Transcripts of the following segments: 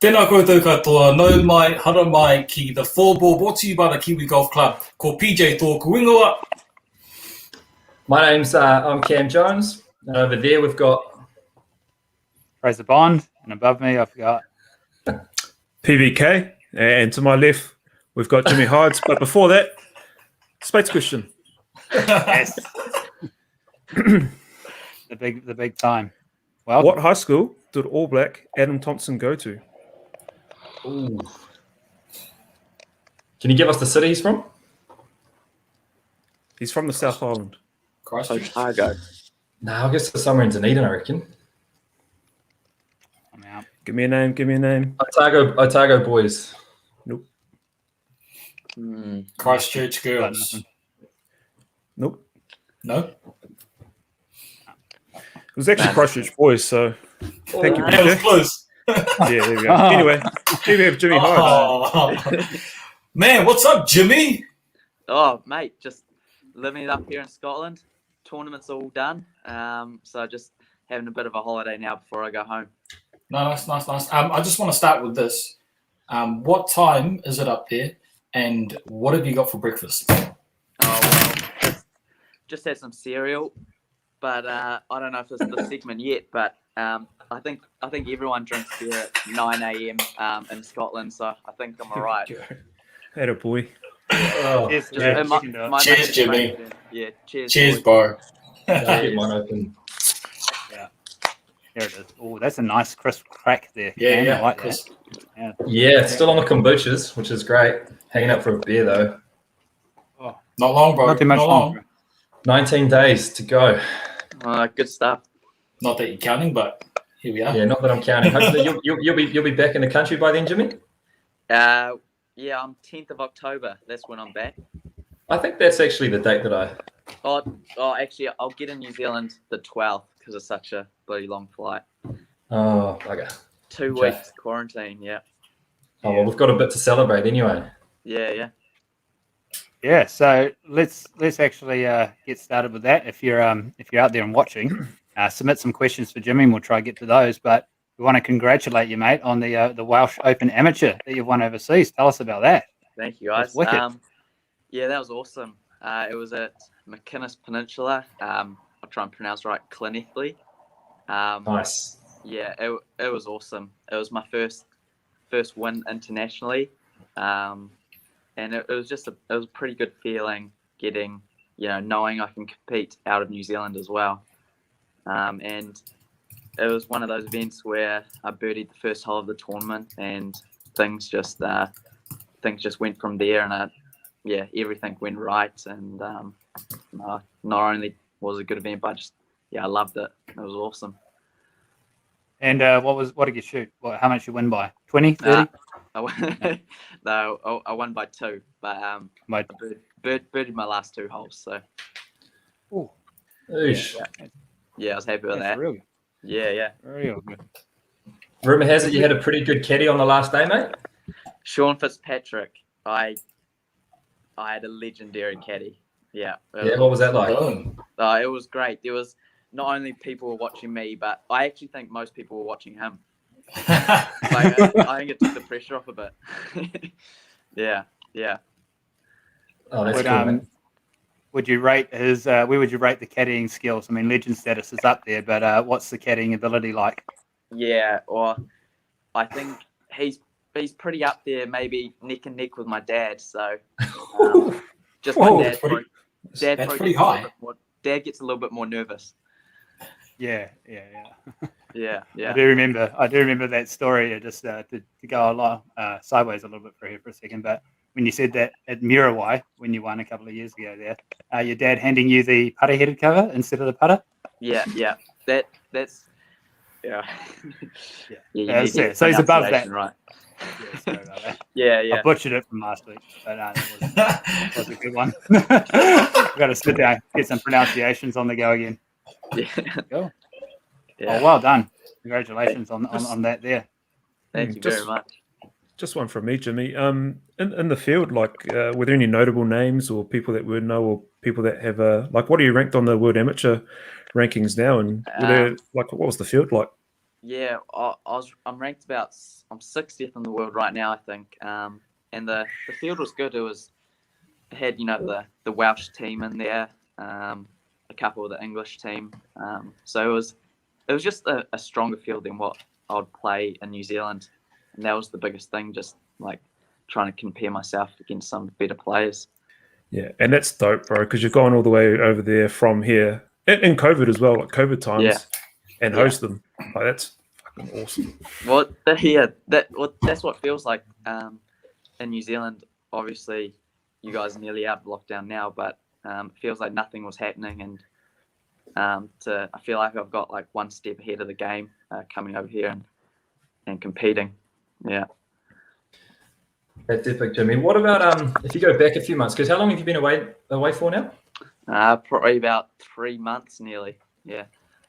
Tēnā koutou katoa, nau mai, hara mai ki the Fourball, brought to you by the Kiwi Golf Club, ko PJ tōku ingoa. My name's I'm Cam Jones, and over there we've got Fraser Bond, and above me I've got PVK, and to my left we've got Jimmy Hydes. But before that, Spates question. yes, the big time. Well, What high school did All Black Adam Thompson go to? Ooh. Can you give us the city he's from? He's from the South Island. Otago. No, I guess it's somewhere in Dunedin, I reckon. I'm out. Give me a name. Otago boys. Nope. Christchurch girls. Nope. No? It was actually Christchurch boys, so thank you. That was PJ. close. Yeah, there we go. Anyway, here we have Jimmy Hydes. Oh. Man, what's up, Jimmy? Oh, mate, just living it up here in Scotland. Tournament's all done. So just having a bit of a holiday now before I go home. Nice. I just want to start with this. What time is it up there, and what have you got for breakfast? Oh, well, just had some cereal, but I don't know if this is the segment yet, but I think everyone drinks beer at 9 a.m. In Scotland, so I think I'm all right. Had a boy. Oh, Cheers, yeah. My Cheers, name's Jimmy. Frank. Yeah, cheers. Cheers, boys. bro. I'll get mine open. Yeah, there it is. Oh, that's a nice crisp crack there. Yeah, Cam. yeah. I like Chris. that. Yeah, it's still on the kombuchas, which is great. Hanging out for a beer though. Oh, Not long, bro. not too much longer. 19 days to go. Good stuff. Not that you're counting, but here we are. Yeah, not that I'm counting. Hopefully you'll be back in the country by then, Jimmy. Yeah, I'm 10th of October. That's when I'm back. I think that's actually the date that I. Actually, I'll get in New Zealand the 12th because it's such a bloody long flight. Oh, okay. 2 Okay. weeks quarantine. Yeah. Oh well, we've got a bit to celebrate anyway. Yeah. Yeah, so let's actually get started with that. If you're out there and watching, submit some questions for Jimmy, and we'll try to get to those. But we want to congratulate you, mate, on the Welsh Open Amateur that you've won overseas. Tell us about that. Thank you, guys. That's wicked. Yeah, that was awesome. It was at McInnes Peninsula. I'll try and pronounce it right, clinically. Nice. Yeah, it was awesome. It was my first win internationally, and it was just it was a pretty good feeling getting, knowing I can compete out of New Zealand as well. And it was one of those events where I birdied the first hole of the tournament, and things just went from there. And everything went right. And not only was it a good event, but I loved it. It was awesome. And what did you shoot? How much you win by? 20, 30? I won by 2, but I birdied my last 2 holes. So Ooh, Oosh. yeah, I was happy with that. real good. Yeah. Real good. Rumor has it you had a pretty good caddy on the last day, mate. Sean Fitzpatrick, I had a legendary caddy. Yeah. Yeah, what was that like? Boom. It was great. There was not only people were watching me, but I actually think most people were watching him. I think it took the pressure off a bit. Yeah. Oh, that's cool, mate. Would you rate his? Where would you rate the caddying skills? I mean, legend status is up there, but what's the caddying ability like? Yeah, or I think he's pretty up there, maybe neck and neck with my dad. So just my dad. That's pretty high. Dad gets a little bit more nervous. Yeah. Yeah. I do remember that story. Just to go along sideways a little bit for here for a second, but when you said that at Muriwai, when you won a couple of years ago there, your dad handing you the putter-headed cover instead of the putter? Yeah. That's yeah. So he's above that. Right. Yeah, sorry about that. Yeah. I butchered it from last week, but that was a good one. We've got to sit down, get some pronunciations on the go again. Yeah. Cool. Yeah. Oh, well done. Congratulations on that there. Thank you very much. Just one from me, Jimmy. In the field, were there any notable names or people that would know, or people that have what are you ranked on the World Amateur rankings now? And were there, what was the field like? I'm ranked I'm 60th in the world right now, I think. And the field was good. It had the Welsh team in there, a couple of the English team. So it was just a stronger field than what I'd play in New Zealand, and that was the biggest thing. Just like trying to compare myself against some better players. Yeah, and that's dope, bro, because you've gone all the way over there from here in COVID as well, like COVID times, and host them. Like, that's fucking awesome. Well, that's what it feels like in New Zealand. Obviously, you guys are nearly out of lockdown now, but it feels like nothing was happening, and I feel like I've got like one step ahead of the game coming over here and competing. Yeah. That's epic, Jimmy. What about if you go back a few months? Because how long have you been away for now? Probably about 3 months, nearly. Yeah.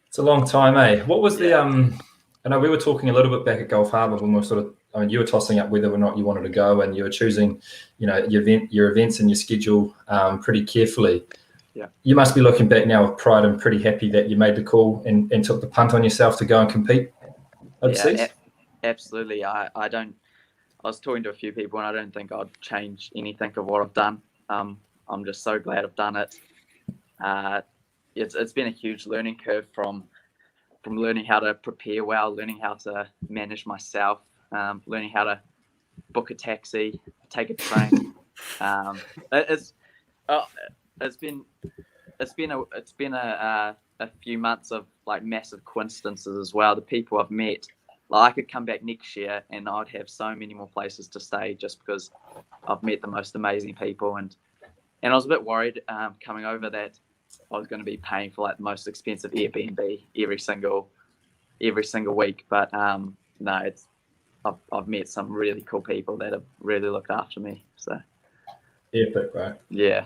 It's a long time, eh? What was the I know we were talking a little bit back at Gulf Harbour when we were you were tossing up whether or not you wanted to go, and you were choosing, your events and your schedule pretty carefully. Yeah. You must be looking back now with pride and pretty happy that you made the call and took the punt on yourself to go and compete overseas. Yeah, absolutely. I was talking to a few people, and I don't think I'd change anything of what I've done. I'm just so glad I've done it. It's been a huge learning curve from learning how to prepare well, learning how to manage myself, learning how to book a taxi, take a train. It's been a few months of like massive coincidences as well. The people I've met, like I could come back next year and I'd have so many more places to stay just because I've met the most amazing people, and I was a bit worried coming over that I was going to be paying for like the most expensive Airbnb every single week, but no, I've met some really cool people that have really looked after me. So epic, right? Yeah.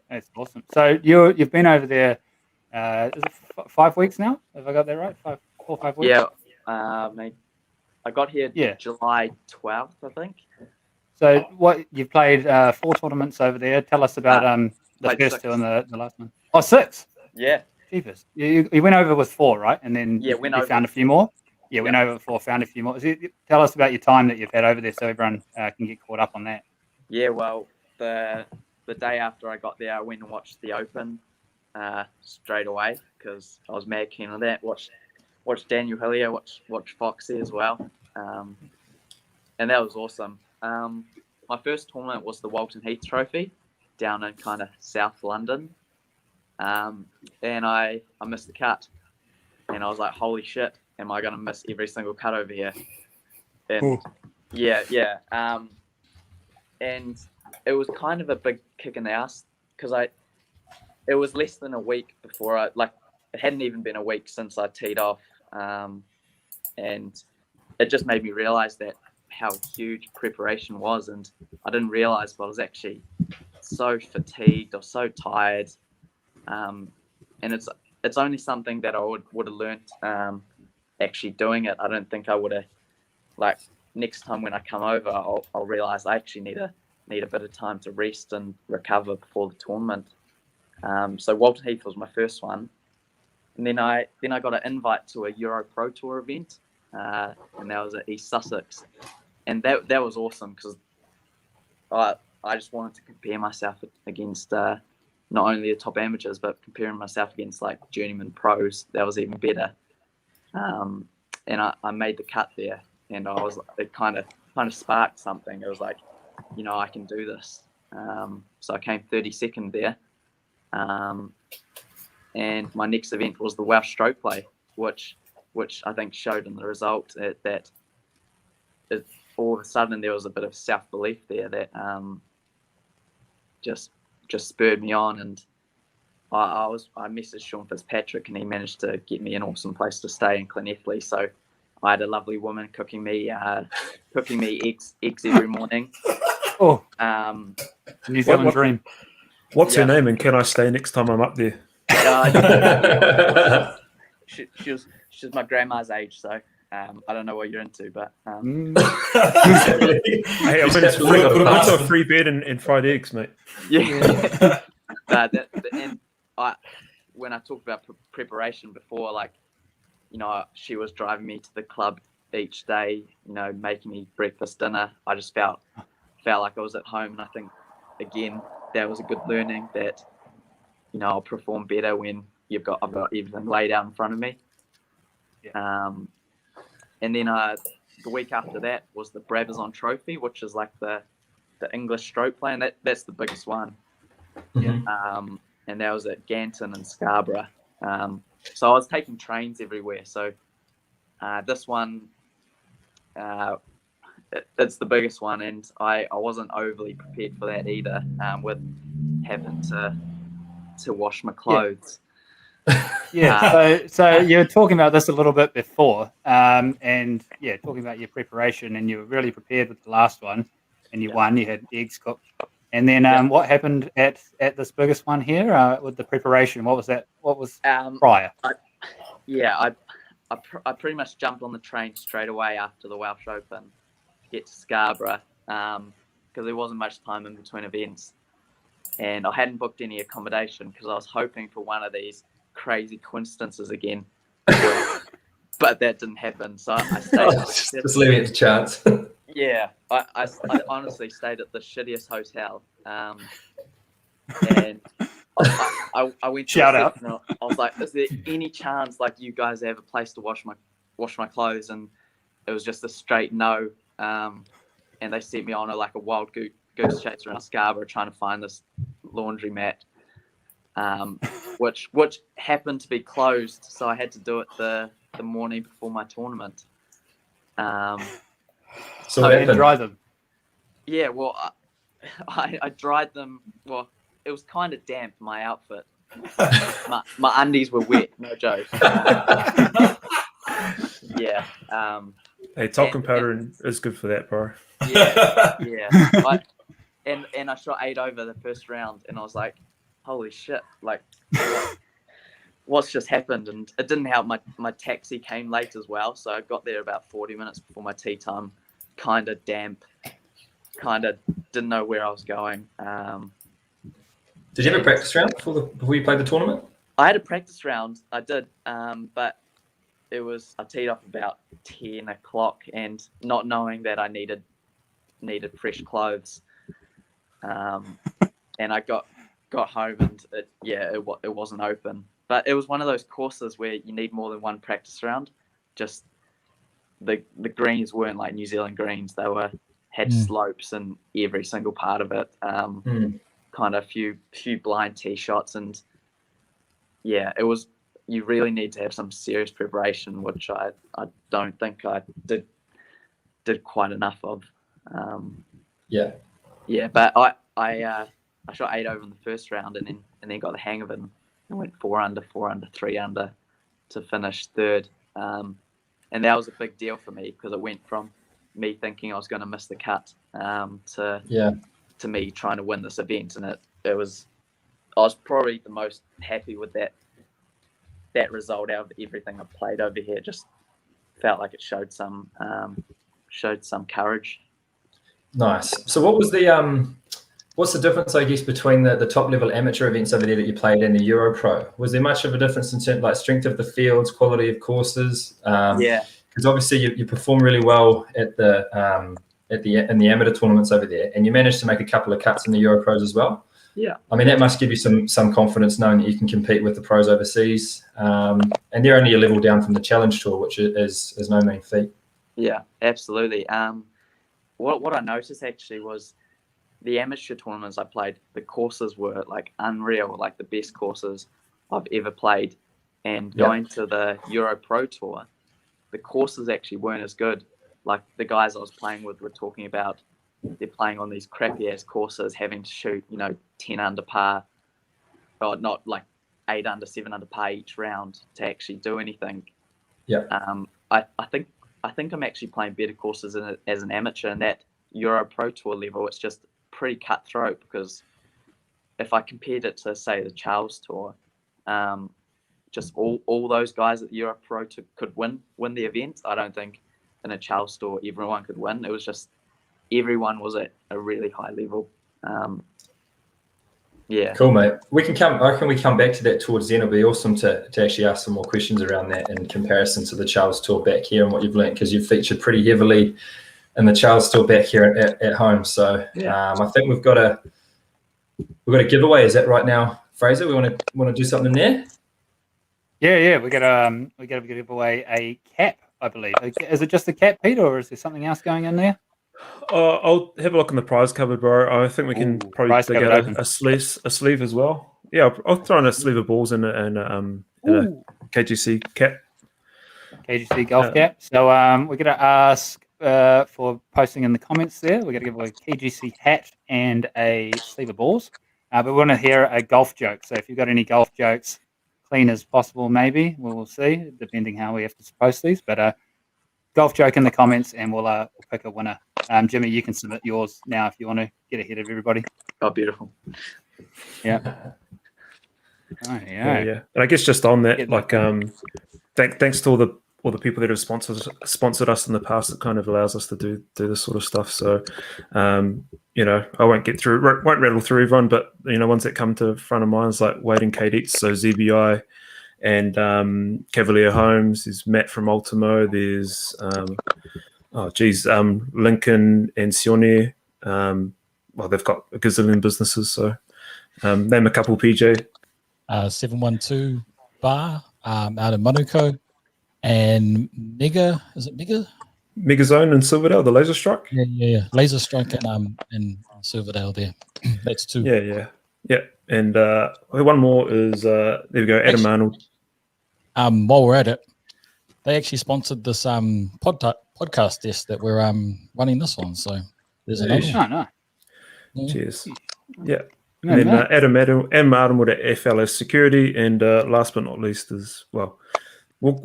That's awesome. So you've been over there. Is it 5 weeks now? Have I got that right? 4 or 5 weeks. Yeah. I got here July 12th, I think. So what you've played 4 tournaments over there. Tell us about the first 6. 2 and the last one. Oh, 6. Yeah. Jeepers. You went over with 4, right? And then you found a few more. Yeah, went over with 4, found a few more. Tell us about your time that you've had over there, so everyone can get caught up on that. Yeah. Well, the day after I got there, I went and watched the Open straight away because I was mad keen on that. Watched Daniel Hillier, watched Foxy as well, and that was awesome. My first tournament was the Walton Heath Trophy down in kind of South London, and I missed the cut, and I was like, holy shit, am I going to miss every single cut over here? And and it was kind of a big kick in the ass because it was less than a week before it hadn't even been a week since I teed off, and it just made me realize that how huge preparation was, and I didn't realize, but I was actually so fatigued or so tired, and it's only something that I would have learnt actually doing it. I don't think I would have, next time when I come over, I'll realize I actually need a bit of time to rest and recover before the tournament. So Walton Heath was my first one, and then I got an invite to a Euro Pro Tour event, and that was at East Sussex, and that was awesome because I just wanted to compare myself against not only the top amateurs, but comparing myself against like journeyman pros. That was even better, and I made the cut there, and it kind of sparked something. It was like, I can do this. So I came 32nd there. And my next event was the Welsh stroke play, which I think showed in the result that all of a sudden there was a bit of self-belief there that just spurred me on, and I messaged Sean Fitzpatrick, and he managed to get me an awesome place to stay in Llanelli. So I had a lovely woman cooking me eggs every morning. Oh, New Zealand dream. What's her name, and can I stay next time I'm up there? She's my grandma's age, so I don't know what you're into, but hey, what's a free bed and fried eggs, mate? Yeah. And when I talked about preparation before, you know, she was driving me to the club each day, you know, making me breakfast, dinner. I just felt like I was at home. And I think, again, that was a good learning that, you know, I'll perform better when I've got everything laid out in front of me. Yeah. And then the week after that was the Brabazon Trophy, which is like the English stroke play, and that's the biggest one. Mhm. And that was at Ganton and Scarborough. So I was taking trains everywhere. So this one, it's the biggest one, and I wasn't overly prepared for that either, with having to wash my clothes. Yeah. So you were talking about this a little bit before, and yeah, talking about your preparation, and you were really prepared with the last one, and you won. You had eggs cooked, and then what happened at this biggest one here with the preparation? What was that? What was prior? I pretty much jumped on the train straight away after the Welsh Open to get to Scarborough, because there wasn't much time in between events, and I hadn't booked any accommodation because I was hoping for one of these crazy coincidences again, but that didn't happen. So I stayed. Just leaving it to chance. Yeah, I honestly stayed at the shittiest hotel, and I went to Shout out. I was like, "Is there any chance like you guys have a place to wash my clothes?" And it was just a straight no. And they sent me on a wild goose chase around Scarborough trying to find this laundromat, which happened to be closed. So I had to do it the morning before my tournament. So what happened? Dry them. Yeah, well, I dried them. Well, it was kind of damp, my outfit. my undies were wet, no joke. Yeah. Hey, talcum powder is good for that, bro. Yeah. And I shot 8 over the first round, and I was like, holy shit, like, what's just happened? And it didn't help. My taxi came late as well, so I got there about 40 minutes before my tee time. Kind of damp, kind of didn't know where I was going. Did you have a practice round before you played the tournament? I had a practice round, I did, but I teed off about 10 o'clock, and not knowing that I needed fresh clothes, and I got home, and it wasn't open. But it was one of those courses where you need more than one practice round. Just the greens weren't like New Zealand greens; they had slopes in every single part of it. Kind of few blind tee shots, and yeah, it was. You really need to have some serious preparation, which I don't think I did quite enough of. Yeah, but I shot 8 over in the first round, and then got the hang of it, and went 4 under, 3 under to finish third. And that was a big deal for me because it went from me thinking I was going to miss the cut to me trying to win this event, and I was probably the most happy with that result out of everything I've played over here. Just felt like it showed some courage. Nice. So what was what's the difference, I guess, between the top level amateur events over there that you played and the Euro Pro? Was there much of a difference in terms of like strength of the fields, quality of courses? Because obviously you perform really well in the amateur tournaments over there, and you managed to make a couple of cuts in the Euro Pros as well. Yeah. I mean, that must give you some confidence knowing that you can compete with the pros overseas. And they're only a level down from the Challenge Tour, which is no mean feat. Yeah, absolutely. What I noticed actually was the amateur tournaments I played, the courses were like unreal, like the best courses I've ever played. And going to the Euro Pro Tour, the courses actually weren't as good. Like the guys I was playing with were talking about they're playing on these crappy ass courses, having to shoot, 10 under par, or not like 8 under, 7 under par each round to actually do anything. Yeah. I think I'm actually playing better courses as an amateur, and that Euro Pro Tour level, it's just pretty cutthroat, because if I compared it to, say, the Charles Tour, just all those guys at the Euro Pro Tour could win the event. I don't think in a Charles Tour everyone could win. It was just everyone was at a really high level. Yeah. Cool, mate. We can come. I reckon we come back to that towards the end. It'll be awesome to actually ask some more questions around that in comparison to the Charles Tour back here and what you've learned, because you've featured pretty heavily in the Charles Tour back here at home. So I think we've got a giveaway. Is that right now, Fraser? We want to do something there? Yeah. We got to give away a cap, I believe. Is it just a cap, Pete, or is there something else going in there? I'll have a look in the prize cupboard, bro. I think we can probably prize dig cupboard out open. a sleeve as well. Yeah, I'll throw in a sleeve of balls and a KGC cap. KGC golf cap. So we're going to ask for posting in the comments there. We're going to give away a KGC hat and a sleeve of balls. But we want to hear a golf joke. So if you've got any golf jokes, clean as possible, maybe we'll see, depending how we have to post these. But golf joke in the comments, and we'll pick a winner. Jimmy, you can submit yours now if you want to get ahead of everybody. Oh, beautiful. Yeah. Oh, Yeah. And I guess just on that, thanks to all the people that have sponsored us in the past. It kind of allows us to do this sort of stuff. So, I won't rattle through everyone, but ones that come to front of mind is like Wade and Kate Eats, so ZBI and Cavalier Homes. There's Matt from Ultimo. There's Lincoln and Sione. They've got a gazillion businesses. So name a couple, PJ. 712 Bar out in Manuko, and Mega, is it Mega? Megazone in Silverdale, the Laser Strike. Yeah. Laser Strike in Silverdale there. That's two. Yeah. And one more is there we go, Adam Arnold. While we're at it, they actually sponsored this podcast desk that we're running this on. So there's another one. Oh, no. Yeah. Cheers. Yeah. And then Adam Arnold at FLS Security, and last but not least is we'll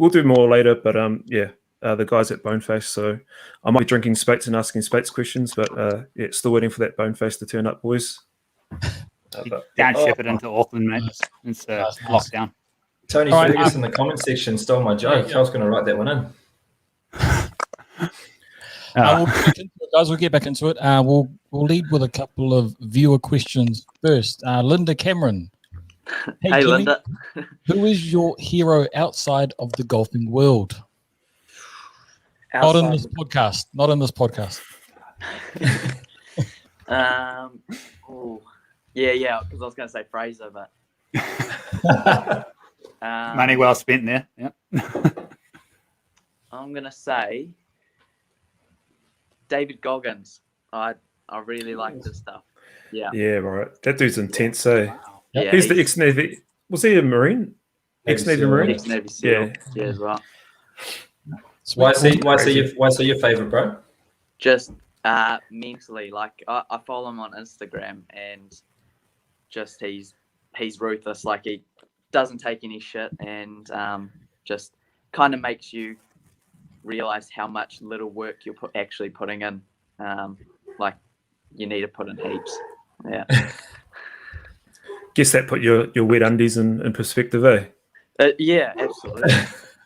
do more later, but the guys at Boneface. So I might be drinking Spates and asking Spates questions, but still waiting for that Boneface to turn up, boys. Don't ship it into Auckland, mate. It's lockdown. Tony Fergus in the comment section stole my joke. I was going to write that one in. We'll get back into it. We'll lead with a couple of viewer questions first. Linda Cameron. Hey Jimmy, Linda. Who is your hero outside of the golfing world? Not in this podcast. Yeah, because I was going to say Fraser, but Money well spent there. Yeah. I'm going to say David Goggins. I really like this stuff. Yeah. Yeah, right. That dude's intense, eh? Wow. Yeah, He's the ex-Navy. Was he a Marine? Ex-Navy Marine? Ex-Navy SEAL. Yeah, as well. Why is he your favorite, bro? Just mentally, like I follow him on Instagram, and just he's ruthless. Like he doesn't take any shit, and just kind of makes you realize how much little work you're actually putting in. Like you need to put in heaps. Yeah. Guess that put your wet undies in perspective, eh? Yeah, absolutely.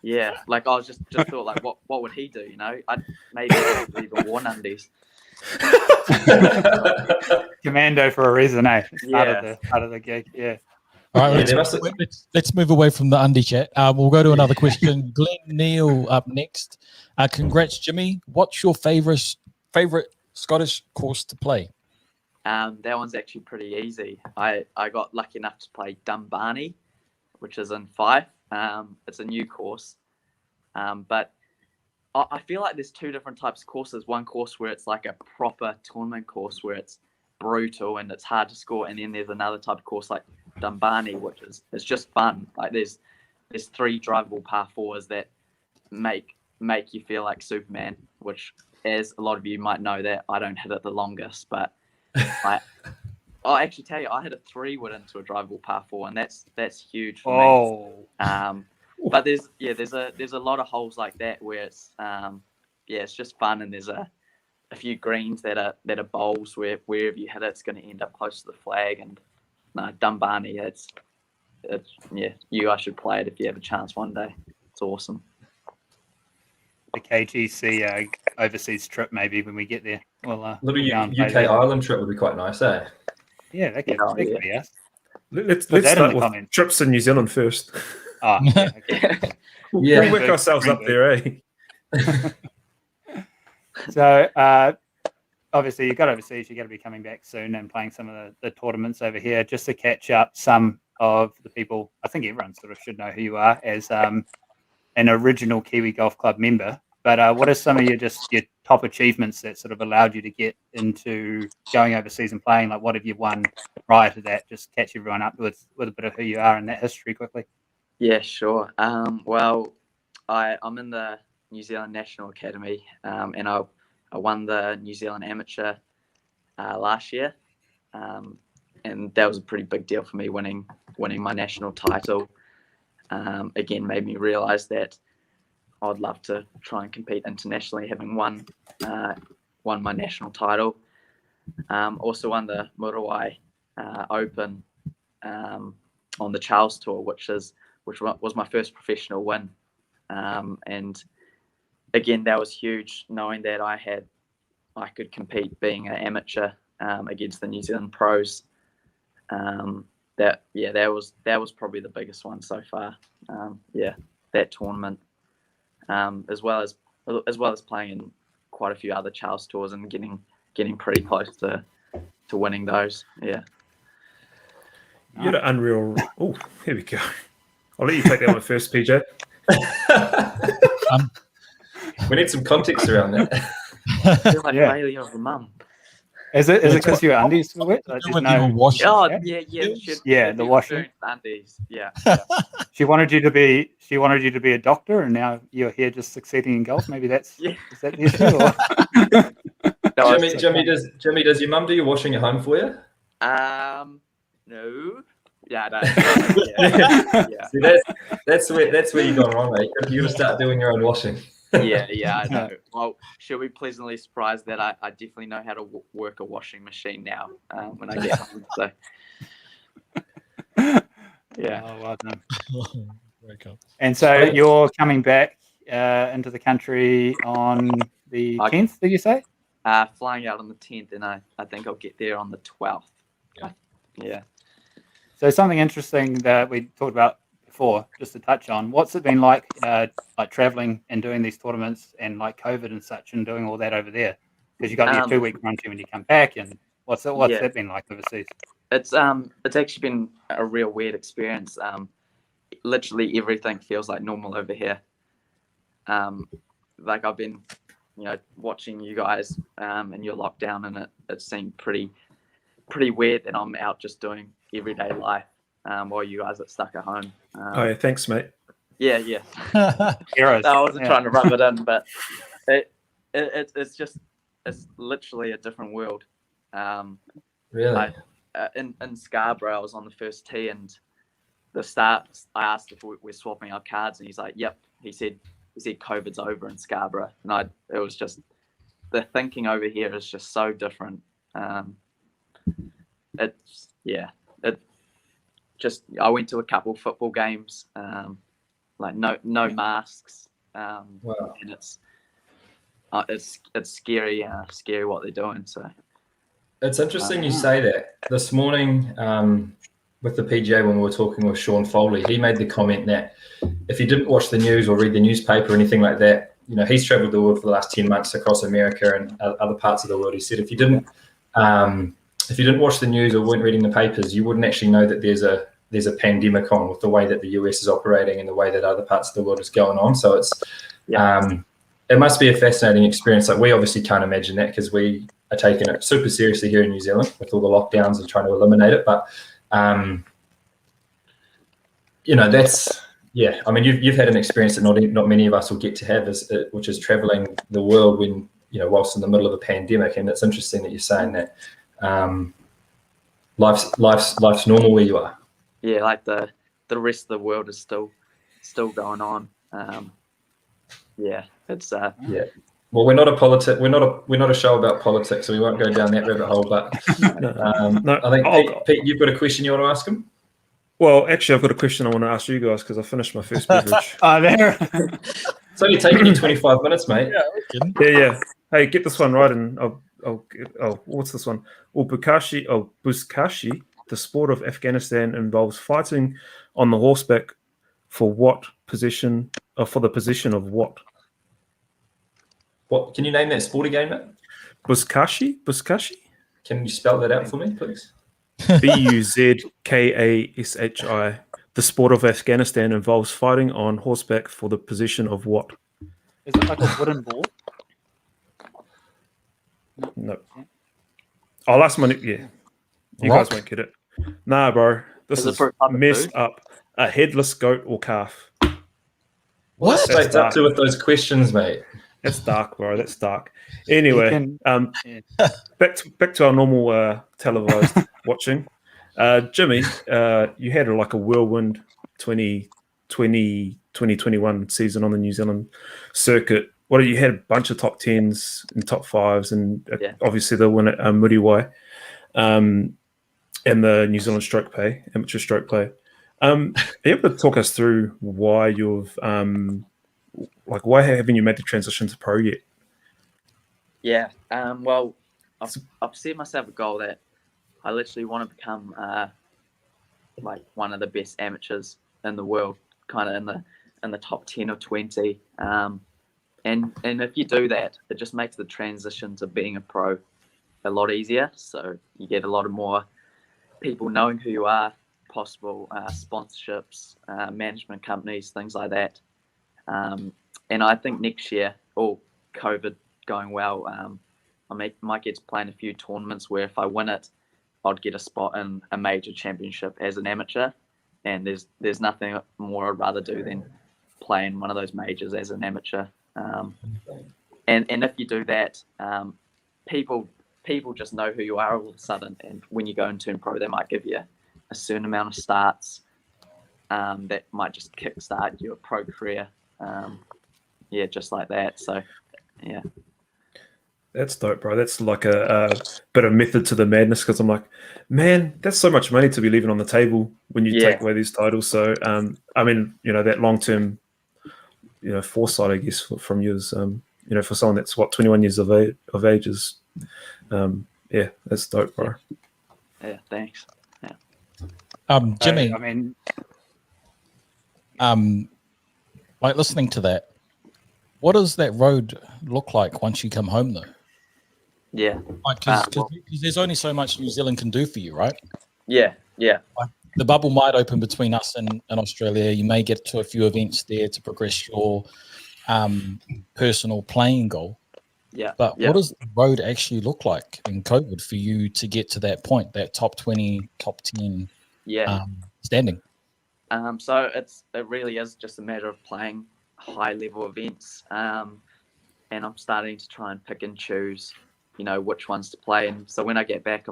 Yeah, like I was just thought like what would he do? I'd maybe even worn undies. Commando for a reason, eh? Yeah. Part of the gig. Yeah. All right, let's move away from the undie chat. We'll go to another question. Glenn Neal up next. Congrats, Jimmy. What's your favorite Scottish course to play? That one's actually pretty easy. I got lucky enough to play Dumbarnie, which is in Fife. It's a new course, but I feel like there's two different types of courses. One course where it's like a proper tournament course where it's brutal and it's hard to score, and then there's another type of course like Dumbarnie, which is it's just fun. Like there's 3 drivable par 4s that make you feel like Superman, which, as a lot of you might know, that I don't hit it the longest, but I'll actually tell you, I hit a 3-wood into a drivable par 4, and that's huge for me. But there's a lot of holes like that where it's it's just fun, and there's a few greens that are bowls where wherever you hit it's going to end up close to the flag. And Dumbarnie, it's you guys should play it if you have a chance one day. It's awesome. The KGC overseas trip, maybe when we get there. Well, little UK Ireland trip would be quite nice, eh? Yeah, that could be us. Let's Put that in start the with comments. trips in New Zealand first. Oh, yeah, okay. Yeah. We work ourselves up there, eh? So obviously you got overseas, you got to be coming back soon and playing some of the tournaments over here just to catch up some of the people. I think everyone sort of should know who you are as an original Kiwi Golf Club member. But what are some of your top achievements that sort of allowed you to get into going overseas and playing? Like what have you won prior to that? Just catch everyone up with a bit of who you are and that history quickly. Yeah, sure. Well, I'm in the New Zealand National Academy, and I won the New Zealand Amateur last year, and that was a pretty big deal for me winning my national title. Again, made me realise that I'd love to try and compete internationally, having won my national title. Also won the Muriwai Open on the Charles Tour, which was my first professional win, and again that was huge, knowing that I could compete being an amateur against the New Zealand pros. That was probably the biggest one so far. That tournament, as well as playing in quite a few other Charles Tours and getting pretty close to winning those. Yeah. You had an unreal. Oh, here we go. I'll let you take that one first, PJ. We need some context around that. I feel like failure of the mum. Is it because your undies were wet? Like, When you were washing. Oh Yeah. yeah. The washing. Undies. Yeah. She wanted you to be a doctor, and now you're here just succeeding in golf. Maybe that's Yeah. is that the issue? Or? No, Jimmy, does your mum do your washing at home for you? No. Yeah, I don't. Yeah. See, that's where you gone wrong, mate. You got to start doing your own washing. Yeah, I know. Well, she'll be pleasantly surprised that I definitely know how to work a washing machine now when I get home. So, yeah. Oh, well done. Wake up. And so you're coming back into the country on the 10th, did you say? Flying out on the 10th, and I think I'll get there on the 12th. Yeah. So something interesting that we talked about before, just to touch on, what's it been like traveling and doing these tournaments and like COVID and such and doing all that over there? Because you got your 2 week run when you come back, and what's that been like overseas? It's actually been a real weird experience. Literally everything feels like normal over here. Like I've been, watching you guys and your lockdown, and it seemed pretty weird that I'm out just doing everyday life while you guys are stuck at home. Yeah, thanks, mate. Yeah. Heroes. I wasn't trying to rub it in, but it's literally a different world. Really? In Scarborough, I was on the first tee, and the start, I asked if we're swapping our cards, and he's like, "Yep." He said COVID's over in Scarborough, and it was just, the thinking over here is just so different. I went to a couple football games, like no masks, Wow. and it's scary what they're doing. So It's interesting you say that. This morning, with the PGA, when we were talking with Sean Foley, he made the comment that if you didn't watch the news or read the newspaper or anything like that, he's traveled the world for the last 10 months across America and other parts of the world. He said if you didn't watch the news or weren't reading the papers, you wouldn't actually know that there's a pandemic on, with the way that the US is operating and the way that other parts of the world is going on. So it's it must be a fascinating experience. Like, we obviously can't imagine that, because we are taking it super seriously here in New Zealand with all the lockdowns and trying to eliminate it. But that's, yeah. I mean, you've had an experience that not many of us will get to have, which is traveling the world when whilst in the middle of a pandemic. And it's interesting that you're saying that life's normal where you are. Yeah, like the rest of the world is still going on. It's yeah. Well, we're not a show about politics, so we won't go down that rabbit hole. But No, I think Pete, you've got a question you want to ask him? Well, actually, I've got a question I want to ask you guys, because I finished my first beverage. There. It's only taken you 25 minutes, mate. Yeah. Hey, get this one right, and I'll what's this one? Buskashi The sport of Afghanistan involves fighting on the horseback for what position? For the position of what? What can you name that sporting game, mate? Buzkashi? Can you spell that out for me, please? Buzkashi. The sport of Afghanistan involves fighting on horseback for the position of what? Is it like a wooden ball? No. I'll ask my yeah. You Rock? guys won't get it. Nah, bro. This Is it is for a type of messed food? up. A headless goat or calf. What? Straight up to with those questions, mate. That's dark, bro. That's dark. Anyway, Yeah. back to our normal televised watching. Jimmy, you had like a whirlwind 2021 season on the New Zealand circuit. What you had a bunch of top 10s and top 5s, and obviously the win at Muriwai, and the New Zealand amateur stroke play. Are you able to talk us through why you've why haven't you made the transition to pro yet? Yeah. Well, I've set myself a goal that I literally want to become like one of the best amateurs in the world, kind of in the top 10 or 20. And if you do that, it just makes the transition to being a pro a lot easier. So you get a lot of more people knowing who you are, possible sponsorships, management companies, things like that. And I think next year, all COVID going well, I might get to play in a few tournaments where if I win it, I'd get a spot in a major championship as an amateur. And there's nothing more I'd rather do than play in one of those majors as an amateur. And if you do that, people just know who you are all of a sudden. And when you go and turn pro, they might give you a certain amount of starts that might just kickstart your pro career. Just like that. So, yeah. That's dope, bro. That's like a bit of method to the madness, because I'm like, man, that's so much money to be leaving on the table when you take away these titles. So, I mean, that long-term, foresight, I guess, from you is, for someone that's 21 years of age is, that's dope, bro. Yeah, thanks. Yeah. Jimmy, I mean, like listening to that, what does that road look like once you come home, though? Yeah. Because there's only so much New Zealand can do for you, right? Yeah. Like, the bubble might open between us and Australia. You may get to a few events there to progress your personal playing goal. Yeah. But what does the road actually look like in COVID for you to get to that point, that top 20, top 10 standing? So it really is just a matter of playing high level events, and I'm starting to try and pick and choose, which ones to play. And so when I get back,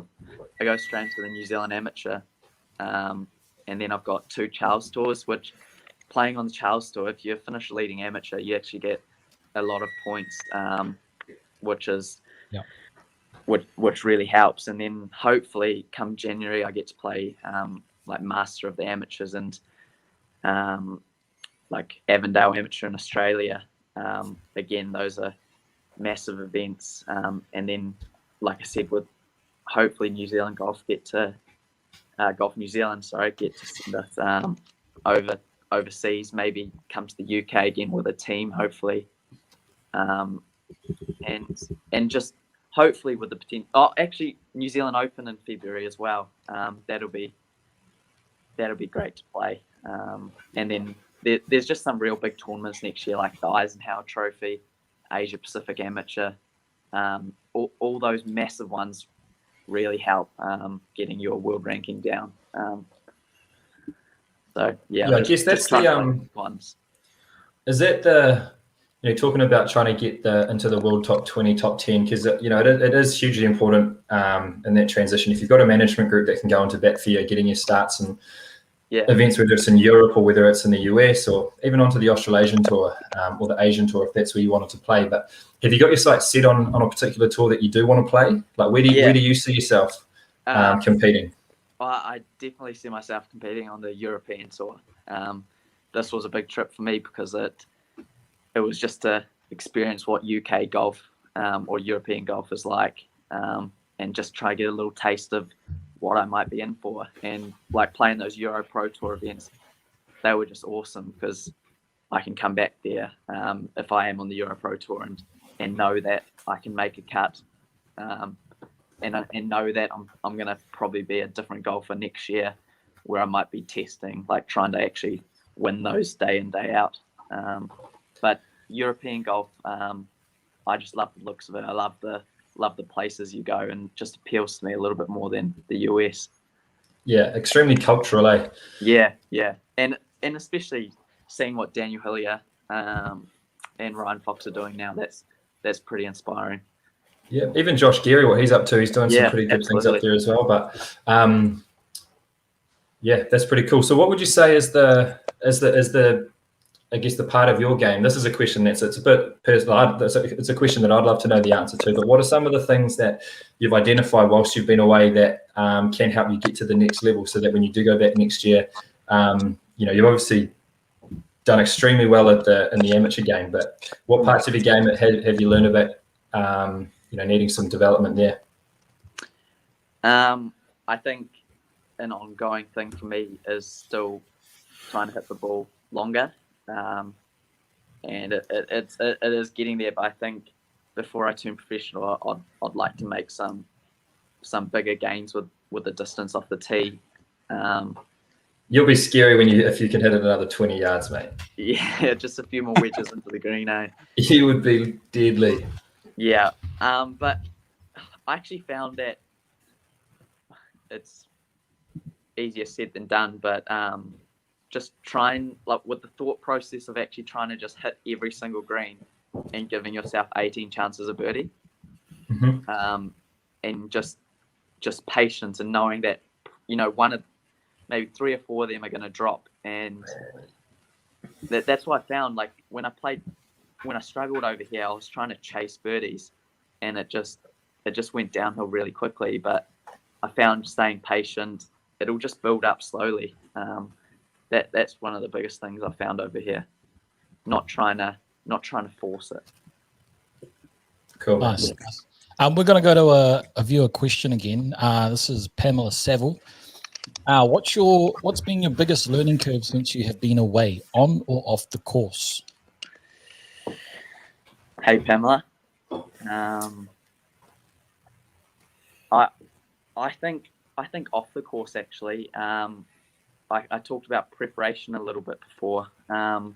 I go straight into the New Zealand Amateur, and then I've got 2 Charles Tours, which playing on the Charles Tour, if you finish leading amateur, you actually get a lot of points, which really helps. And then hopefully come January, I get to play like Master of the Amateurs and like Avondale Amateur in Australia. Again, those are massive events. And then, like I said, with hopefully New Zealand Golf get to send us overseas, maybe come to the UK again with a team, hopefully. And just hopefully with the potential. Oh, actually, New Zealand Open in February as well. That'll be great to play. And then there's just some real big tournaments next year, like the Eisenhower Trophy, Asia Pacific Amateur. All those massive ones really help getting your world ranking down. I guess that's the ones. Is that the talking about trying to get into the world top 20, top 10, because it is hugely important in that transition. If you've got a management group that can go into bat for you, getting your starts and events, whether it's in Europe or whether it's in the US or even onto the Australasian tour or the Asian tour, if that's where you wanted to play. But have you got your sights set on a particular tour that you do want to play? Like where do you see yourself competing? I definitely see myself competing on the European tour. This was a big trip for me because it was just to experience what UK golf or European golf is like, and just try to get a little taste of what I might be in for. And like playing those Euro Pro Tour events, they were just awesome because I can come back there if I am on the Euro Pro Tour and know that I can make a cut, and know that I'm going to probably be a different golfer next year, where I might be testing, like trying to actually win those day in, day out. But European golf, I just love the looks of it. I love the places you go, and just appeals to me a little bit more than the US. Yeah, extremely cultural, eh? Yeah, and especially seeing what Daniel Hillier and Ryan Fox are doing now, that's pretty inspiring. Yeah, even Josh Geary, what he's up to, he's doing some pretty good things up there as well. But yeah, that's pretty cool. So, what would you say is the I guess the part of your game? This is a question it's a bit personal. It's a question that I'd love to know the answer to. But what are some of the things that you've identified whilst you've been away that can help you get to the next level, so that when you do go back next year, you've obviously done extremely well in the amateur game. But what parts of your game have you learned about? Needing some development there. I think an ongoing thing for me is still trying to hit the ball longer, and it is getting there. But I think before I turn professional, I'd like to make some bigger gains with the distance off the tee. You'll be scary if you can hit it another 20 yards, mate. Yeah, just a few more wedges into the green, eh? You would be deadly. Yeah, but I actually found that it's easier said than done. But just trying, like, with the thought process of actually trying to just hit every single green and giving yourself 18 chances of birdie, and just patience and knowing that maybe 3 or 4 of them are going to drop, and that's what I found. Like when I struggled over here, I was trying to chase birdies, and it just went downhill really quickly. But I found staying patient, it'll just build up slowly. That's one of the biggest things I found over here. Not trying to force it. Cool. Nice. We're going to go to a viewer question again. This is Pamela Saville. What's been your biggest learning curve since you have been away, on or off the course? Hey Pamela, I think off the course actually. I talked about preparation a little bit before. I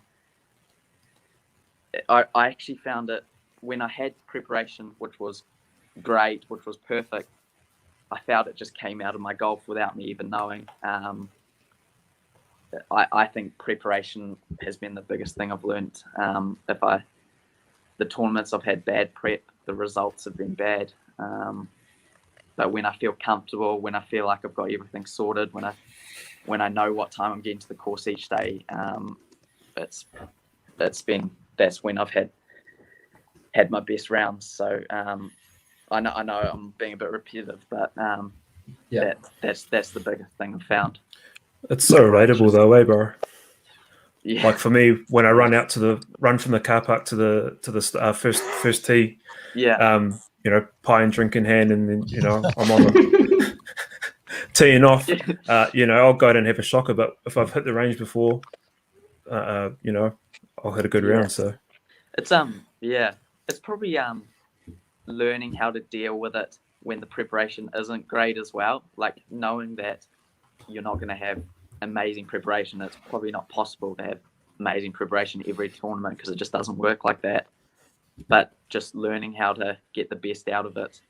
actually found it when I had preparation, which was great, which was perfect. I felt it just came out of my golf without me even knowing. I think preparation has been the biggest thing I've learned. The tournaments I've had bad prep, the results have been bad. But when I feel comfortable, when I feel like I've got everything sorted, when I know what time I'm getting to the course each day, that's when I've had my best rounds. So I know I'm being a bit repetitive, but that's the biggest thing I've found. It's so relatable though, eh, bro? Yeah. Like for me, when I run from the car park to the first tee, pie and drink in hand, and then I'm on the teeing off. I'll go out and have a shocker, but if I've hit the range before, I'll hit a good round. So it's it's probably learning how to deal with it when the preparation isn't great as well. Like knowing that you're not going to have amazing preparation. It's probably not possible to have amazing preparation every tournament because it just doesn't work like that. But just learning how to get the best out of it,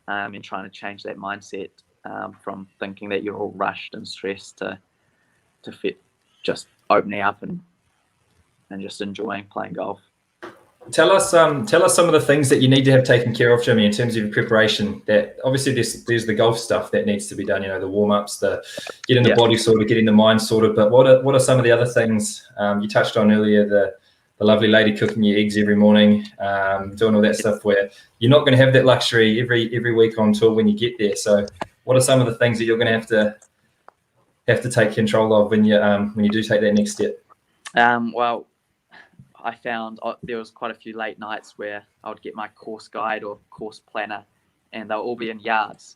and trying to change that mindset from thinking that you're all rushed and stressed to fit just opening up and just enjoying playing golf. Tell us some of the things that you need to have taken care of, Jimmy, in terms of your preparation. That obviously there's the golf stuff that needs to be done. The warm ups, the getting the body sorted, getting the mind sorted. But what are some of the other things you touched on earlier? The lovely lady cooking your eggs every morning, doing all that stuff. Where you're not going to have that luxury every week on tour when you get there. So, what are some of the things that you're going to have to take control of when you do take that next step? Well, I found there was quite a few late nights where I would get my course guide or course planner, and they'll all be in yards.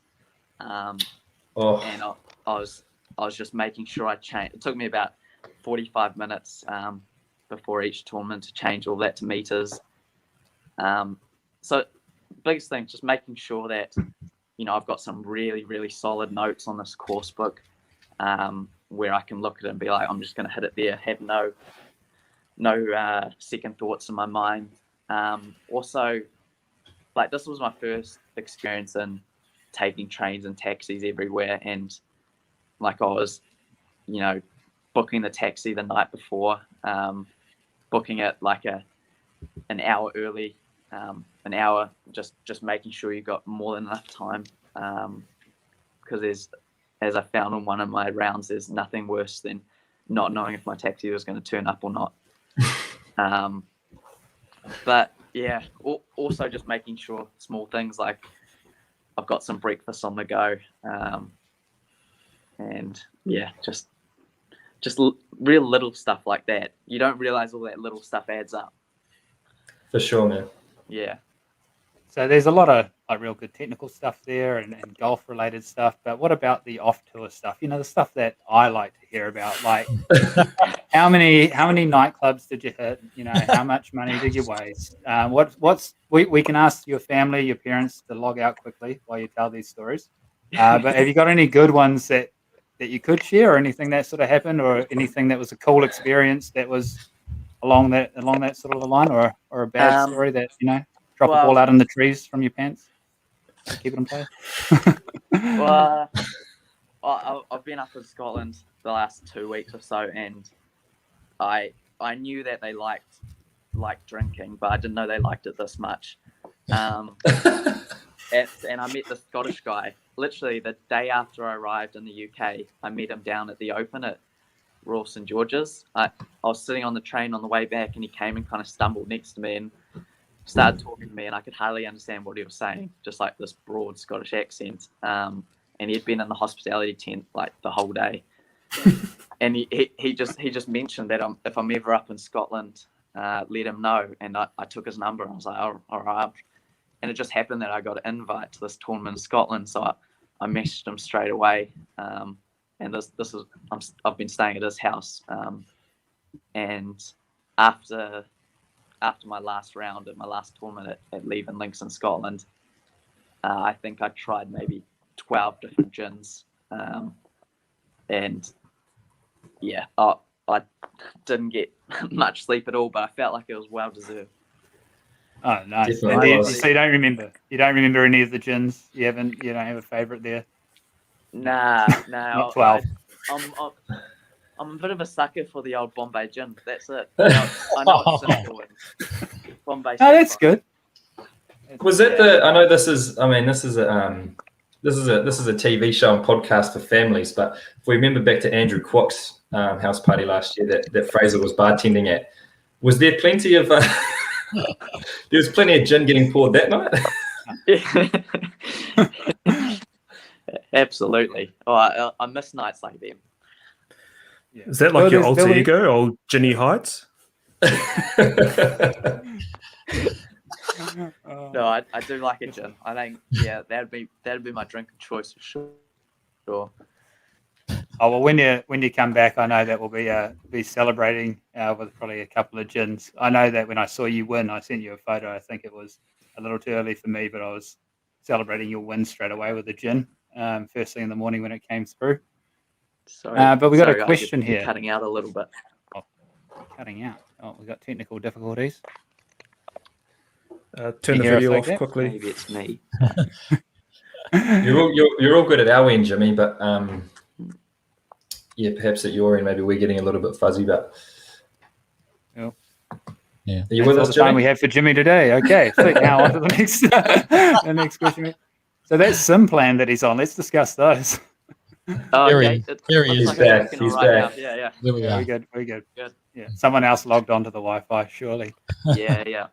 and I was just making sure I changed. It took me about 45 minutes before each tournament to change all that to meters. So biggest thing, just making sure that, I've got some really, really solid notes on this course book where I can look at it and be like, I'm just going to hit it there, have no second thoughts in my mind. Also, like, this was my first experience in taking trains and taxis everywhere, and like I was, booking the taxi the night before, booking it like an hour early, an hour, just making sure you got more than enough time, because as I found on one of my rounds, there's nothing worse than not knowing if my taxi was going to turn up or not. But yeah, also just making sure small things like I've got some breakfast on the go, and yeah, just real little stuff like that. You don't realize all that little stuff adds up. For sure, man. Yeah. So there's a lot of like real good technical stuff there and golf related stuff. But what about the off tour stuff? The stuff that I like to hear about, like how many nightclubs did you hit? How much money did you waste? We can ask your family, your parents to log out quickly while you tell these stories. But have you got any good ones that you could share, or anything that sort of happened, or anything that was a cool experience that was along that sort of a line, or a bad story that drop a ball out in the trees from your pants? Keep it in play. Well, I've been up in Scotland the last 2 weeks or so, and I knew that they liked drinking, but I didn't know they liked it this much. And I met the Scottish guy literally the day after I arrived in the UK. I met him down at the Open at Royal St George's. I was sitting on the train on the way back, and he came and kind of stumbled next to me and started talking to me, and I could hardly understand what he was saying, just like this broad Scottish accent. And he had been in the hospitality tent like the whole day. And he just mentioned that if I'm ever up in Scotland, let him know. And I took his number, and I was like, oh, all right. And it just happened that I got an invite to this tournament in Scotland, so I messaged him straight away. And I've been staying at his house. And after my last round at my last tournament at Leven Links in Scotland, I think I tried maybe 12 different gins. And yeah, I didn't get much sleep at all, but I felt like it was well deserved. Oh, nice. So you don't remember any of the gins? You don't have a favourite there? Nah. Not 12. I'm a bit of a sucker for the old Bombay gin. That's it. I know it's simple. Bombay. Oh, that's good. Was that the? I know this is. I mean, this is a TV show and podcast for families. But if we remember back to Andrew Kwok's house party last year that Fraser was bartending at, was there plenty of? There was plenty of gin getting poured that night. Absolutely. Oh, I miss nights like them. Yeah. Is that like your alter ego, old Ginny Hydes? No, I do like a gin. I think that'd be my drink of choice for sure. Oh well, when you come back, I know that we'll be celebrating with probably a couple of gins. I know that when I saw you win, I sent you a photo. I think it was a little too early for me, but I was celebrating your win straight away with a gin first thing in the morning when it came through. Sorry, but we got a question here. Cutting out a little bit. Cutting out. Oh, we got technical difficulties. Turn the video off quickly. Maybe it's me. You're all good at our end, Jimmy, but yeah, perhaps at your end, maybe we're getting a little bit fuzzy. But yeah, are you with us, the Jimmy? time we have for Jimmy today. Okay, so now on to the next question. So that's Simplan that he's on. Let's discuss those. Oh, Here okay. he is. He's back. He's back. Yeah. There we are. We're good. Yeah, someone else logged onto the Wi-Fi, surely. Yeah. Yeah.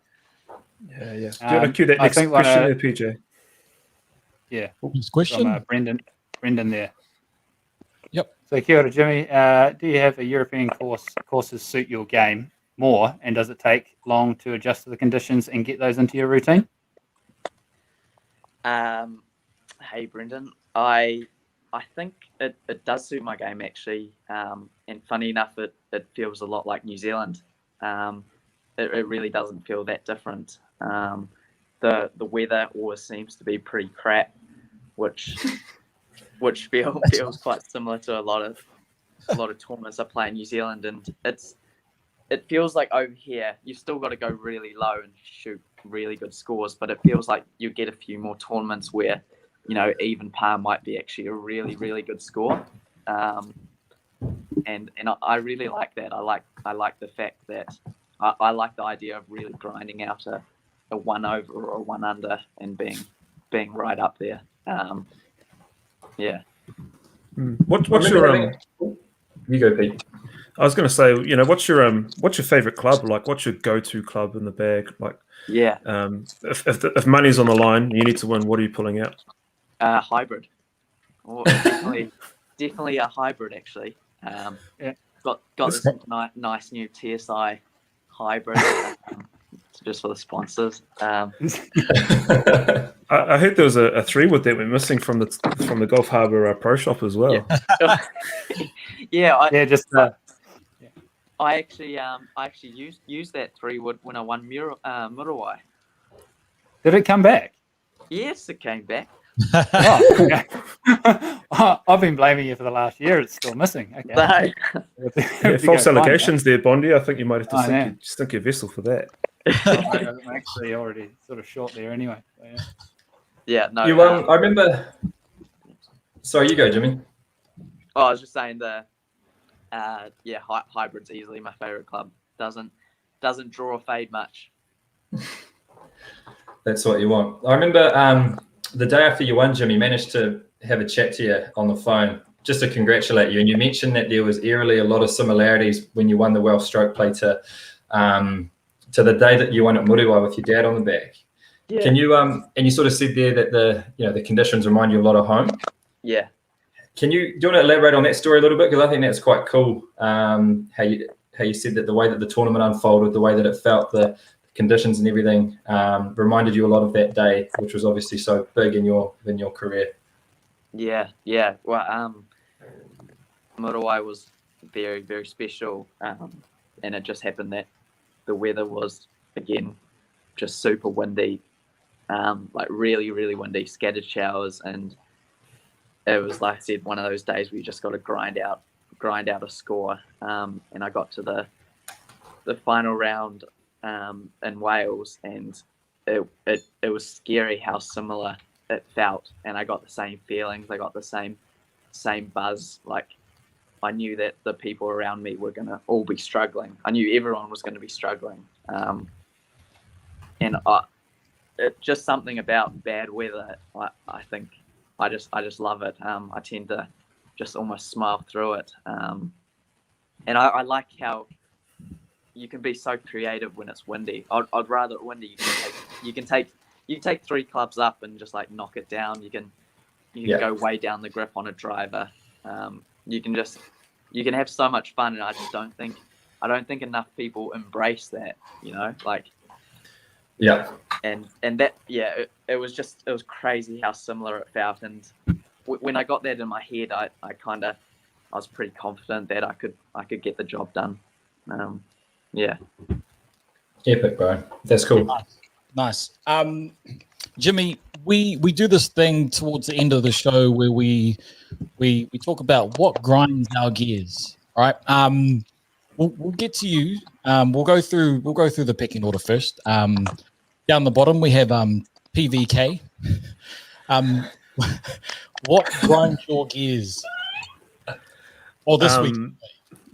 Do you want to cue that next question there, PJ? Yeah. Next question. From Brendan there. Yep. So, kia ora, Jimmy. Do you have a European courses suit your game more, and does it take long to adjust to the conditions and get those into your routine? Hey, Brendan. I I think it does suit my game actually, and funny enough, it feels a lot like New Zealand. It really doesn't feel that different. The weather always seems to be pretty crap, which feels quite similar to a lot of tournaments I play in New Zealand, and it feels like over here you've still got to go really low and shoot really good scores, but it feels like you get a few more tournaments where, you know, even par might be actually a really, really good score. And I really like that. I like the fact that I like the idea of really grinding out a 1 over or a 1 under and being right up there. Yeah. What's your You go, Pete. I was going to say, you know, what's your favorite club? Like, what's your go-to club in the bag? Like, Yeah. If money's on the line, you need to win. What are you pulling out? Hybrid. Or definitely a hybrid actually. Got this nice new TSI hybrid just for the sponsors. I heard there was a 3-wood that went missing from the Golf Harbour Pro Shop as well. Yeah. I I actually used that 3-wood when I won Murawai. Did it come back? Yes, it came back. Oh, I've been blaming you for the last year. It's still missing. Okay. False allegations there, Bondi. I think you might have to sink your vessel for that. I'm actually already sort of short there anyway. So, yeah. Yeah, no. I remember. Sorry, you go, Jimmy. Oh, I was just saying hybrid's easily my favorite club. Doesn't draw or fade much. That's what you want. I remember the day after you won, Jimmy, managed to have a chat to you on the phone just to congratulate you, and you mentioned that there was eerily a lot of similarities when you won the Welsh stroke play to the day that you won at Murawai with your dad on the back. Yeah. Can you and you sort of said there that the conditions remind you a lot of home. Yeah. Do you want to elaborate on that story a little bit? Because I think that's quite cool. How you said that the way that the tournament unfolded, the way that it felt, the conditions and everything reminded you a lot of that day, which was obviously so big in your career. Yeah. Well, Murawai was very, very special, and it just happened that the weather was again just super windy, like really, really windy, scattered showers, and it was, like I said, one of those days where you just got to grind out a score. And I got to the final round in Wales, and it was scary how similar it felt. And I got the same feelings. I got the same buzz. Like, I knew that the people around me were going to all be struggling. I knew everyone was going to be struggling. And just something about bad weather, I think I just love it. I tend to just almost smile through it. And I like how you can be so creative when it's windy. I'd rather it windy. You can take 3 clubs up and just like knock it down. You can go way down the grip on a driver. You can have so much fun, and I don't think enough people embrace that, like. Yeah. And that, it was crazy how similar it felt. And when I got that in my head, I was pretty confident that I could get the job done. Epic, bro. That's cool. Nice. Jimmy, we do this thing towards the end of the show where we talk about what grinds our gears. All right. We'll get to you. We'll go through the pecking order first. Down the bottom we have PVK. What grinds your gears? Or this week?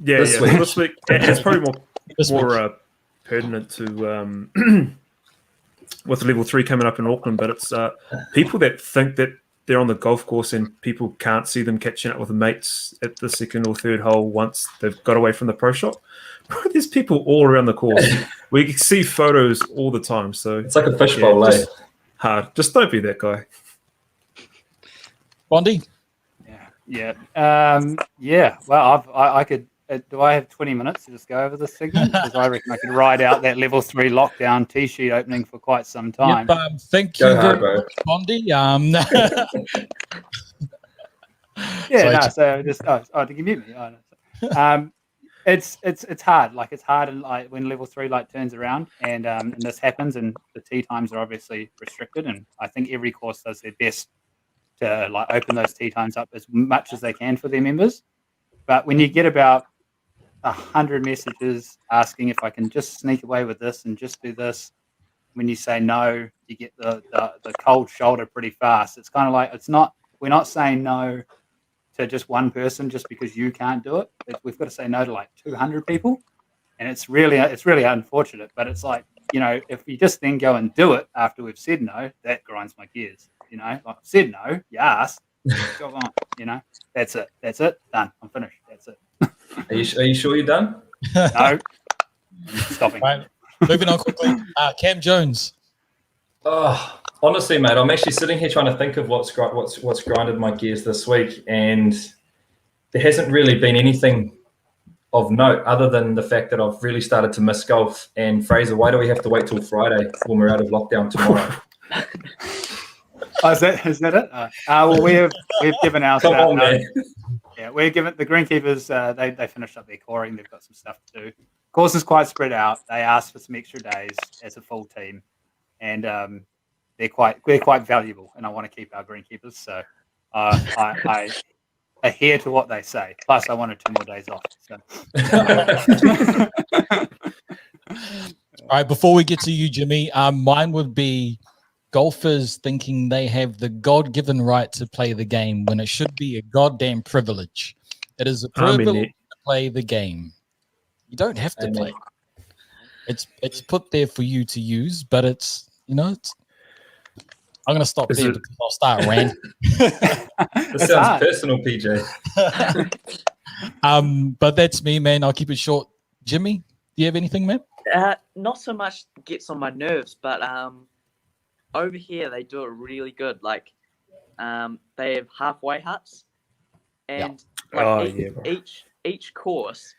This week. It's probably more pertinent to with level 3 coming up in Auckland, but it's people that think that they're on the golf course and people can't see them catching up with mates at the 2nd or 3rd hole once they've got away from the pro shop. There's people all around the course. We see photos all the time. So it's like a fishbowl, just don't be that guy. Bondi? Yeah. Well, I could. Do I have 20 minutes to just go over this segment? Because I reckon I could ride out that level 3 lockdown tee sheet opening for quite some time. Thank you very much, Bondi. Yeah, so just did you mute me? Oh, no. It's hard. Like it's hard, and like when level 3 like turns around, and this happens, and the tee times are obviously restricted, and I think every course does their best to like open those tee times up as much as they can for their members. But when you get about 100 messages asking if I can just sneak away with this and just do this, when you say no, you get the cold shoulder pretty fast. It's kind of like we're not saying no to just one person just because you can't do it. We've got to say no to like 200 people, and it's really unfortunate. But it's like, you know, if you just then go and do it after we've said no, that grinds my gears. You know, like I've said no, you asked, jog on. You know, that's it, done. I'm finished. That's it. Are you sure you're done? No, I'm stopping. Right. Moving on quickly. Cam Jones. Oh, honestly, mate, I'm actually sitting here trying to think of what's grinded my gears this week, and there hasn't really been anything of note other than the fact that I've really started to miss golf. And Fraser, why do we have to wait till Friday when we're out of lockdown tomorrow? Is that it? Well, we've given our Come on, man. Yeah, we're given the greenkeepers. They finished up their coring. They've got some stuff to do. Course is quite spread out. They asked for some extra days as a full team, and they're quite valuable. And I want to keep our greenkeepers, so I adhere to what they say. Plus, I wanted 2 more days off. So. All right, before we get to you, Jimmy, mine would be golfers thinking they have the God-given right to play the game when it should be a goddamn privilege. It is a privilege to play the game. You don't have to play. It's put there for you to use, but it's, you know, I'm going to stop there because I'll start ranting. This sounds personal, PJ. But that's me, man. I'll keep it short. Jimmy, do you have anything, man? Not so much gets on my nerves, but over here they do it really good. Like they have halfway huts, and each course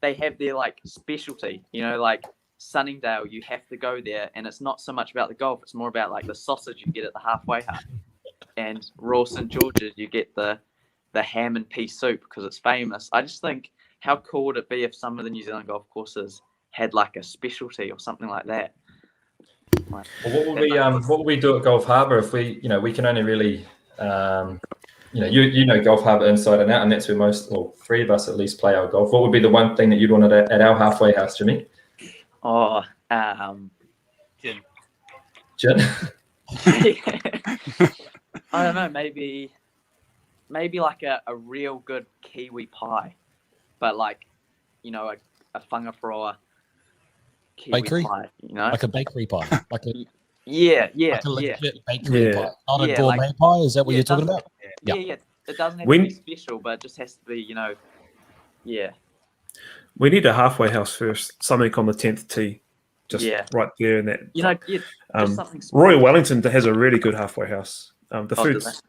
they have their like specialty. You know, like Sunningdale, you have to go there, and it's not so much about the golf; it's more about like the sausage you get at the halfway hut. And Royal St George's, you get the ham and pea soup because it's famous. I just think, how cool would it be if some of the New Zealand golf courses had like a specialty or something like that? Well, what will we do at Golf Harbour if we can only really, you know Golf Harbour inside and out, and that's where 3 of us at least play our golf. What would be the one thing that you'd want at our halfway house, Jimmy? Oh, Gin. Gin? I don't know, maybe like a real good kiwi pie, but like, you know, a whangaparaoa kiwi bakery pie, you know, like a bakery pie, like a like a legit bakery pie, not a gourmet pie. Is that what you're talking about? Yeah. It doesn't have to be special, but it just has to be, you know, yeah. We need a halfway house first, something on the 10th tee, just right there in that. You know, just something special. Royal Wellington has a really good halfway house. The food's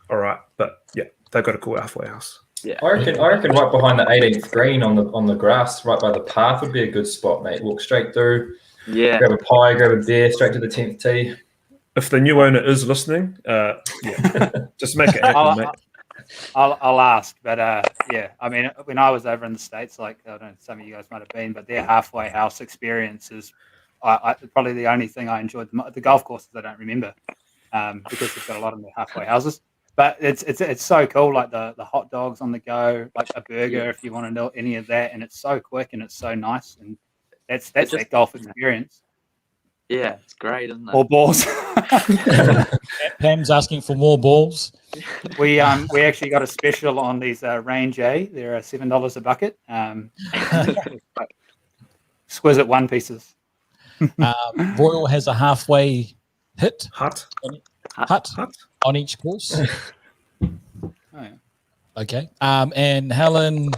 all right, but yeah, they've got a cool halfway house. Yeah, I reckon right behind the 18th green on the grass, right by the path, would be a good spot, mate. Walk straight through. Yeah. Grab a pie, grab a beer, straight to the 10th tee. If the new owner is listening, just make it happen, mate. I'll ask, but I mean, when I was over in the States, like I don't know, some of you guys might have been, but their halfway house experience is probably the only thing I enjoyed. The golf courses I don't remember because they've got a lot of their halfway houses. But it's so cool, like the hot dogs on the go, like a burger if you want to know any of that, and it's so quick and it's so nice, and that's that golf experience. Yeah, it's great, isn't it? More balls. Pam's asking for more balls. We actually got a special on these Range A. They're $7 a bucket. Exquisite one pieces. Royal has a halfway hut on each course. Oh, yeah. Okay. And Helen,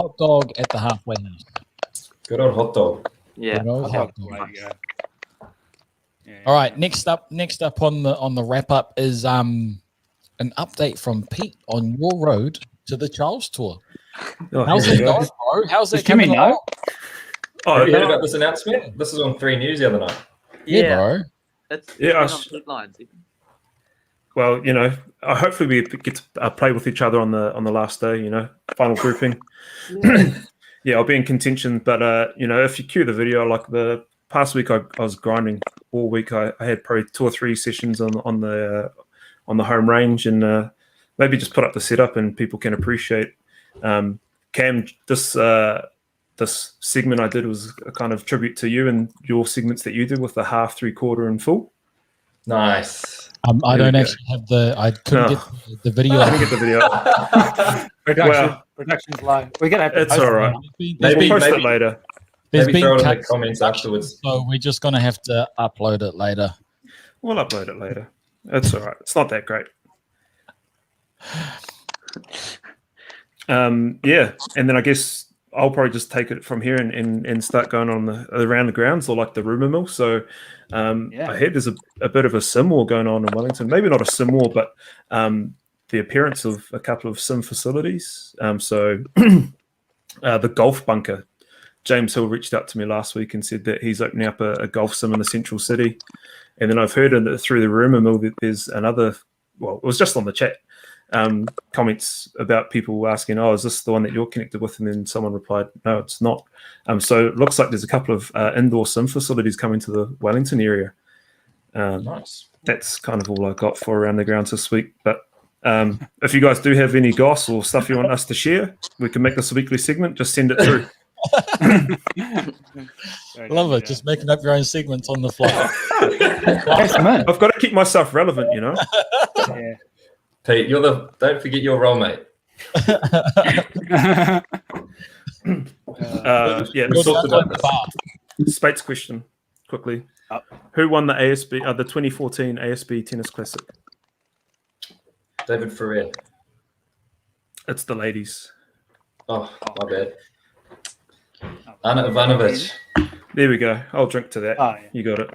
hot dog at the halfway house. Good old hot dog. Yeah. Good old hot dog. There you go. Yeah. All right. Next up on the wrap up is an update from Pete on your road to the Charles Tour. How's it going, bro? How's it coming along? Have you heard about this announcement? This is on 3 News the other night. Yeah, bro. It's been on headlines. well, hopefully we get to play with each other on the last day. Final grouping. Yeah, I'll be in contention. But if you cue the video, like the past week, I was grinding all week. I had probably 2 or 3 sessions on the home range, and maybe just put up the setup, and people can appreciate. Cam, this segment I did was a kind of tribute to you and your segments that you did with the half, 3/4, and full. Nice. I don't actually have I couldn't get the video. I didn't get the video. Production's low. We're gonna have to It's post all right. Maybe We'll post it later. There's Maybe throw it in the cuts, comments afterwards. so we're just gonna have to upload it later. We'll upload it later. It's all right. It's not that great. Yeah, and then I guess I'll probably just take it from here and start going on around the grounds, or like the rumour mill. So I heard there's a bit of a sim war going on in Wellington. Maybe not a sim war, but the appearance of a couple of sim facilities. So the golf bunker. James Hill reached out to me last week and said that he's opening up a golf sim in the central city. And then I've heard through the rumour mill that there's another, well, it was just on the chat, comments about people asking, is this the one that you're connected with? And then someone replied, no, it's not. So it looks like there's a couple of indoor sim facilities coming to the Wellington area. Nice. That's kind of all I got for Around the Grounds this week. But if you guys do have any goss or stuff you want us to share, we can make this a weekly segment. Just send it through. Love it. Just making up your own segments on the fly. I've got to keep myself relevant, Yeah. Pete, don't forget your role, mate. Yeah, You're talked down about the bar. Spates question quickly. Who won the the 2014 ASB Tennis Classic? David Ferrer. It's the ladies. Oh, my bad. Anna Ivanovic. There we go. I'll drink to that. Oh, yeah. You got it.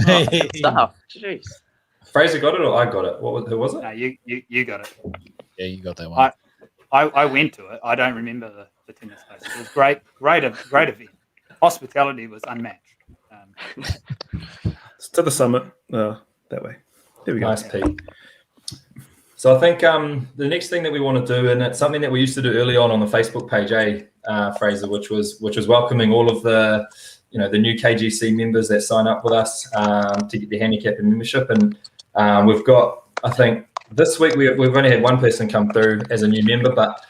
Hey. Stuff. Jeez. Fraser got it or I got it? Who was it? No, you got it. Yeah, you got that one. I went to it. I don't remember the tennis place. It was great event. Hospitality was unmatched. It's to the summit. That way. There we go. Nice, Pete. So I think the next thing that we want to do, and it's something that we used to do early on the Facebook page, Fraser, which was welcoming all of the the new KGC members that sign up with us to get the handicap and membership. And we've got, I think this week we've only had one person come through as a new member, but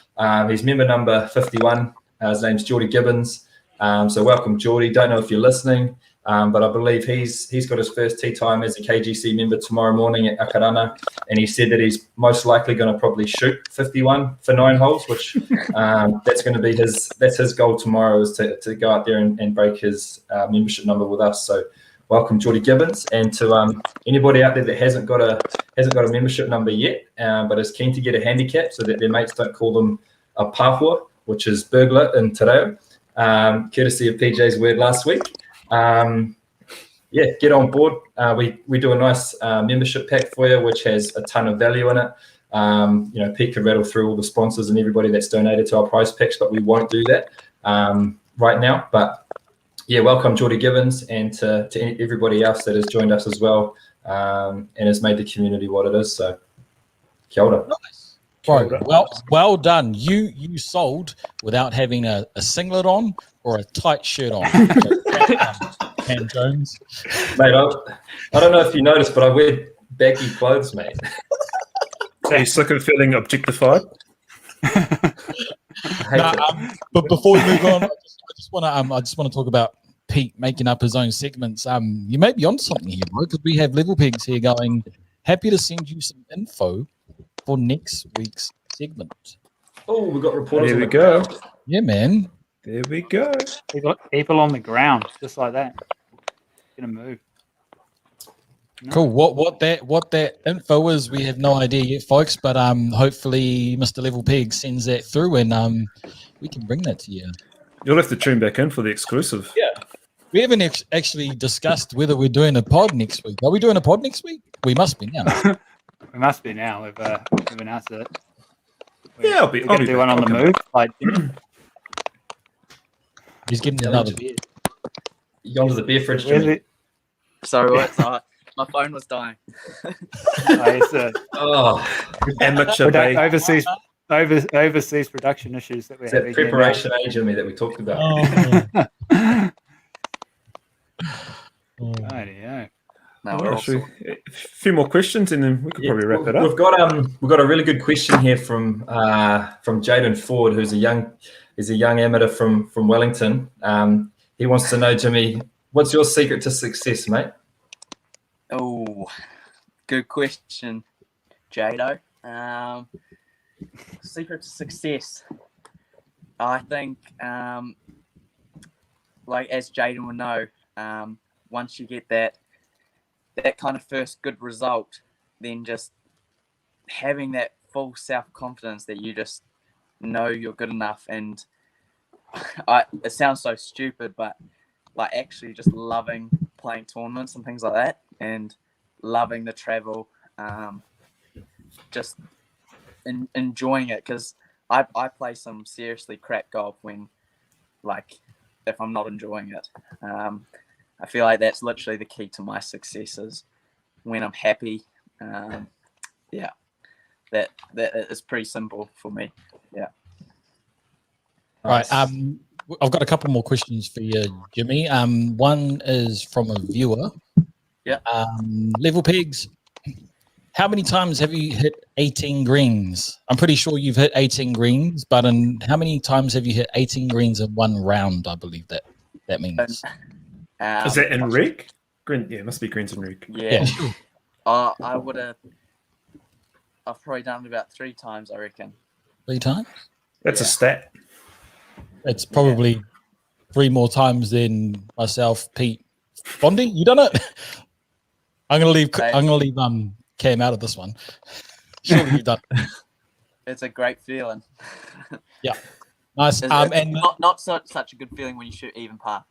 he's member number 51. His name's Geordie Gibbons. So welcome, Geordie. Don't know if you're listening, but I believe he's got his first tee time as a KGC member tomorrow morning at Akarana, and he said that he's most likely going to probably shoot 51 for 9 holes, which that's going to be his goal tomorrow, is to go out there and break his membership number with us. So welcome, Geordie Gibbons, and to anybody out there that hasn't got a membership number yet, but is keen to get a handicap so that their mates don't call them a pahua, which is burglar in Te Reo, courtesy of PJ's word last week. Get on board. We do a nice membership pack for you, which has a ton of value in it. Pete could rattle through all the sponsors and everybody that's donated to our prize packs, but we won't do that right now. But yeah, welcome, Geordie Gibbons, and to everybody else that has joined us as well, and has made the community what it is. So, kia ora. Nice. Bro, well done. You sold without having a singlet on or a tight shirt on. Cam Jones. Mate, I don't know if you noticed, but I wear baggy clothes, mate. Are you sick of feeling objectified? But before we move on, I just want to talk about Pete making up his own segments. You may be on something here, bro, because we have Level Pigs here going, happy to send you some info for next week's segment. Oh, we got reporters. There we go. Yeah, man. There we go. People on the ground, just like that. Gonna move. No. Cool. What that info is, we have no idea yet, folks. But hopefully, Mr. Level Pig sends that through, and we can bring that to you. You'll have to tune back in for the exclusive. Yeah. We haven't actually discussed whether we're doing a pod next week. Are we doing a pod next week? We must be now. We must be now. We've announced it. Yeah, I'll be do one on the move. Like, he's getting another beer. You gone to the beer fridge, where's Jimmy? it? Sorry, what? My phone was dying. It's Amateur bay. overseas production issues that we're It's that having here now. preparation, Jimmy, that we talked about. Rightio. No, Well, we're all actually, sorted. a few more questions, and then we could probably wrap it up. We've got a really good question here from Jaden Ford, who's a young amateur from Wellington. He wants to know, Jimmy, what's your secret to success, mate? Oh, good question, Jado. Secret to success. I think, like as Jaden will know, once you get that kind of first good result, then just having that full self-confidence that you just know you're good enough. And it sounds so stupid, but like actually just loving playing tournaments and things like that, and loving the travel, just enjoying it, because I play some seriously crap golf when, like, if I'm not enjoying it. I feel like that's literally the key to my successes. When I'm happy, yeah, that is pretty simple for me. Yeah. Right. I've got a couple more questions for you, Jimmy. One is from a viewer. Yeah. Level Pigs, how many times have you hit 18 greens? I'm pretty sure you've hit 18 greens, but how many times have you hit 18 greens in one round? I believe that means. Is that in reg? Green, yeah, it must be greens and reg. Yeah. I've probably done it about 3 times, I reckon. 3 times? That's a stat. It's probably 3 more times than myself, Pete, Bondi. You done it? I'm gonna leave Cam out of this one. Surely you've done it. It's a great feeling. Yeah, nice. It's And not such a good feeling when you shoot even par.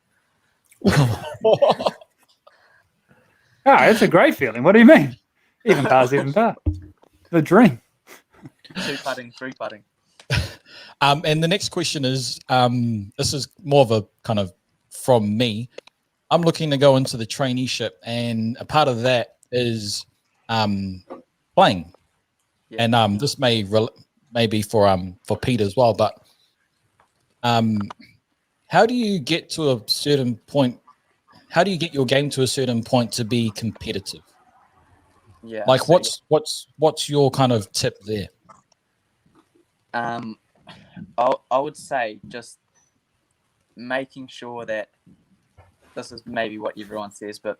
It's a great feeling. What do you mean? Even par's even par. The dream. 2 putting, 3 putting. And the next question is, this is more of a kind of from me. I'm looking to go into the traineeship, and a part of that is playing. Yeah. And this may be for Pete as well. But how do you get to a certain point? How do you get your game to a certain point to be competitive? Yeah. Like, so what's your kind of tip there? I would say just making sure that, this is maybe what everyone says, but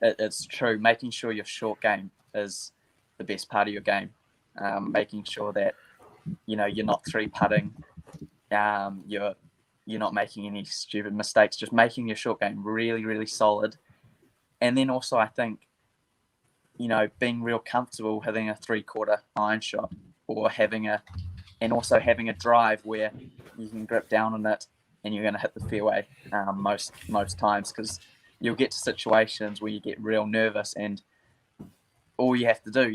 it's true. Making sure your short game is the best part of your game. Making sure that you're not 3-putting. You're not making any stupid mistakes. Just making your short game really, really solid. And then also, I think, being real comfortable having a 3/4 iron shot, or having a drive where you can grip down on it and you're going to hit the fairway most times, because you'll get to situations where you get real nervous, and all you have to do,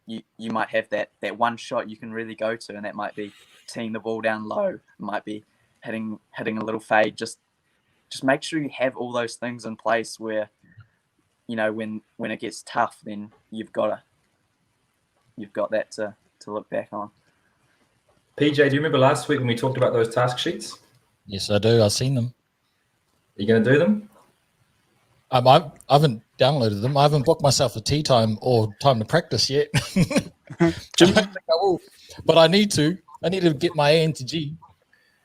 you might have that one shot you can really go to, and that might be teeing the ball down low, it might be hitting a little fade. Just make sure you have all those things in place where, when it gets tough, then you've got that to look back on. PJ, do you remember last week when we talked about those task sheets? Yes, I do. I've seen them. Are you going to do them? I haven't downloaded them. I haven't booked myself a tee time or time to practice yet. I don't think I will, but I need to. I need to get my A into G.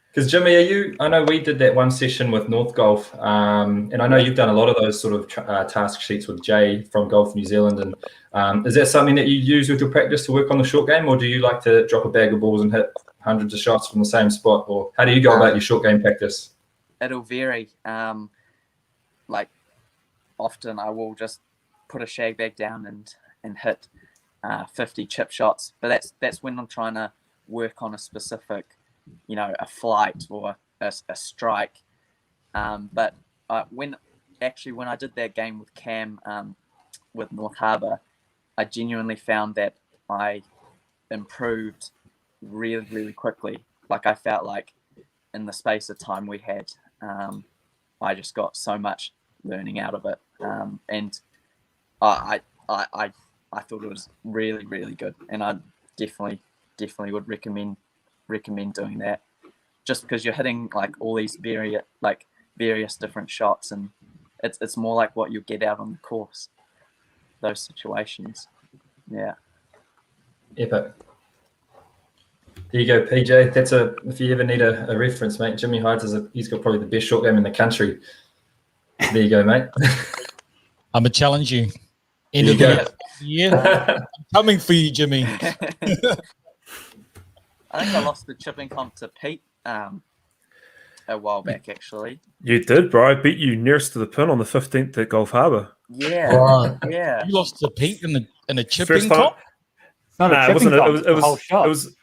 Because Jimmy, I know we did that one session with North Golf, and I know you've done a lot of those sort of task sheets with Jay from Golf New Zealand. And is that something that you use with your practice to work on the short game, or do you like to drop a bag of balls and hit hundreds of shots from the same spot, or how do you go about your short game practice? It'll vary. Like, often I will just put a shag bag down and hit 50 chip shots, but that's when I'm trying to work on a specific, a flight or a strike. But when I did that game with Cam with North Harbour, I genuinely found that I improved really, really quickly. Like, I felt like in the space of time we had, I just got so much learning out of it. And I thought it was really, really good, and I definitely would recommend doing that, just because you're hitting like all these various different shots, and it's more like what you get out on the course, those situations. Yeah. Epic. There you go, PJ. That's if you ever need a reference, mate. Jimmy Hydes he's got probably the best short game in the country. There you go, mate. I'm gonna challenge you. End There of you the go. year. I'm coming for you, Jimmy. I think I lost the chipping comp to Pete a while back, actually. You did, bro. I beat you nearest to the pin on the 15th at Gulf Harbour. Yeah. Right. Yeah. You lost to Pete in a chipping First time. comp. It's not Nah, a it wasn't. chipping It comp, was. it's It a was. whole shot. It was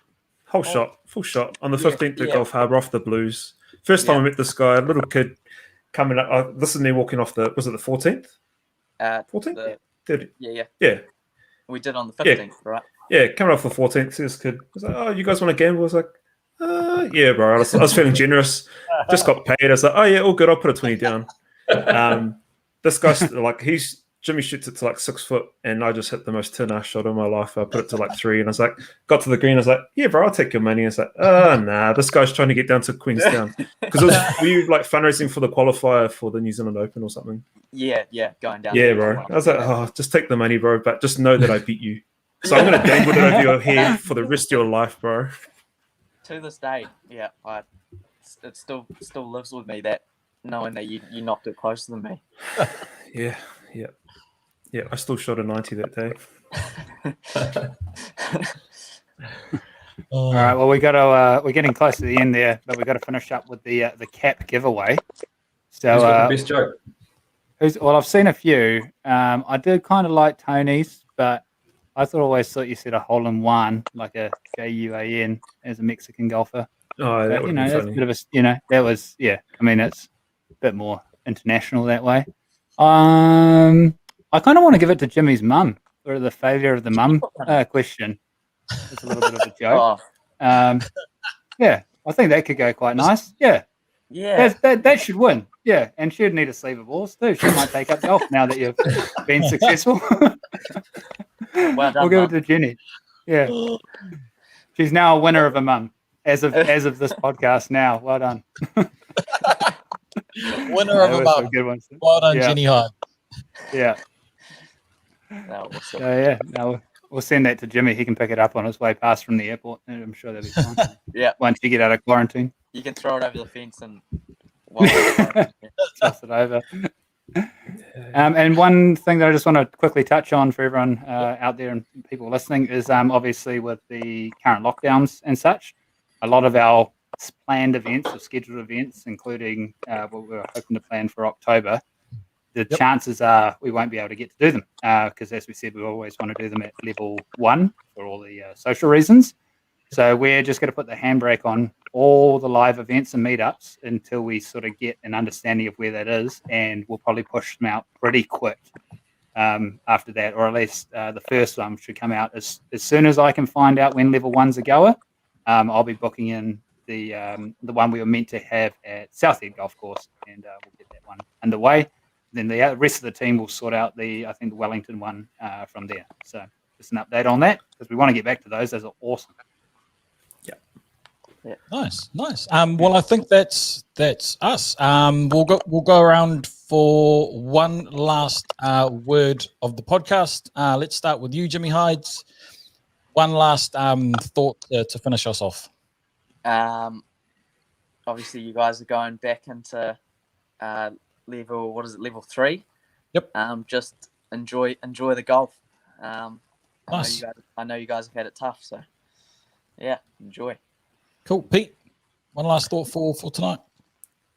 whole shot, full shot on the 15th at yeah. Gulf Harbour off the Blues. First time I met this guy, a little kid coming up. This is me walking off the. Was it the 14th? 14th? 30. Yeah. We did on the 15th, right? Yeah, coming off the 14th, this kid was like, "Oh, you guys want to gamble?" I was like, "Yeah, bro." I was feeling generous. Just got paid. I was like, "Oh yeah, all good. I'll put a 20 down." This guy's like, Jimmy shoots it to like 6 foot, and I just hit the most tin ass shot of my life. I put it to like 3, and I was like, got to the green. I was like, "Yeah, bro, I'll take your money." And it's like, "Oh, nah, this guy's trying to get down to Queenstown because were you like fundraising for the qualifier for the New Zealand Open or something?" Yeah, going down. Yeah, bro. I was like, "Oh, just take the money, bro, but just know that I beat you." So I'm gonna dangle it over your head for the rest of your life, bro. To this day, yeah, it still lives with me, that knowing that you knocked it closer than me. Yeah. I still shot a 90 that day. All right. Well, we're getting close to the end there, but we got to finish up with the cap giveaway. So, Who's got the best joke? I've seen a few. I did kind of like Tony's, but I always thought you said a hole in one, like a JUAN, as a Mexican golfer. Oh, that But, would be that's a funny. bit of a, that was, yeah. I mean, it's a bit more international that way. I kind of want to give it to Jimmy's mum, or the failure of the mum question. It's a little bit of a joke. Yeah, I think that could go quite nice. Yeah. That should win. Yeah, and she'd need a sleeve of balls too. She might take up golf now that you've been successful. Well done, we'll give Mum. it to Jenny. Yeah, she's now a winner of a mum as of this podcast. Now, well done. Winner of a Those were mum. good ones. Well done, Yeah. Jenny Hyde. Yeah. Awesome. So yeah, no, we'll send that to Jimmy. He can pick it up on his way past from the airport, and I'm sure that'll be fine. Yeah. Once you get out of quarantine, You can throw it over the fence and toss it over. And one thing that I just want to quickly touch on for everyone out there and people listening is obviously with the current lockdowns and such, a lot of our planned events or scheduled events, including what we're hoping to plan for October, the chances are we won't be able to get to do them because, as we said, we always want to do them at level 1 for all the social reasons. So we're just going to put the handbrake on all the live events and meetups until we sort of get an understanding of where that is, and we'll probably push them out pretty quick after that, or at least the first one should come out as soon as I can find out when level 1's a goer. I'll be booking in the one we were meant to have at Southhead Golf Course, and we'll get that one underway. Then the rest of the team will sort out the Wellington one from there. So just an update on that, because we want to get back to those. Those are awesome. Yeah. Nice. Well, I think that's us. We'll go around for one last word of the podcast. Let's start with you, Jimmy Hydes. One last thought to finish us off. Obviously, you guys are going back into level 3? Yep. Just enjoy the golf. Nice. I know you guys have had it tough, so yeah, enjoy. Cool. Pete, one last thought for tonight.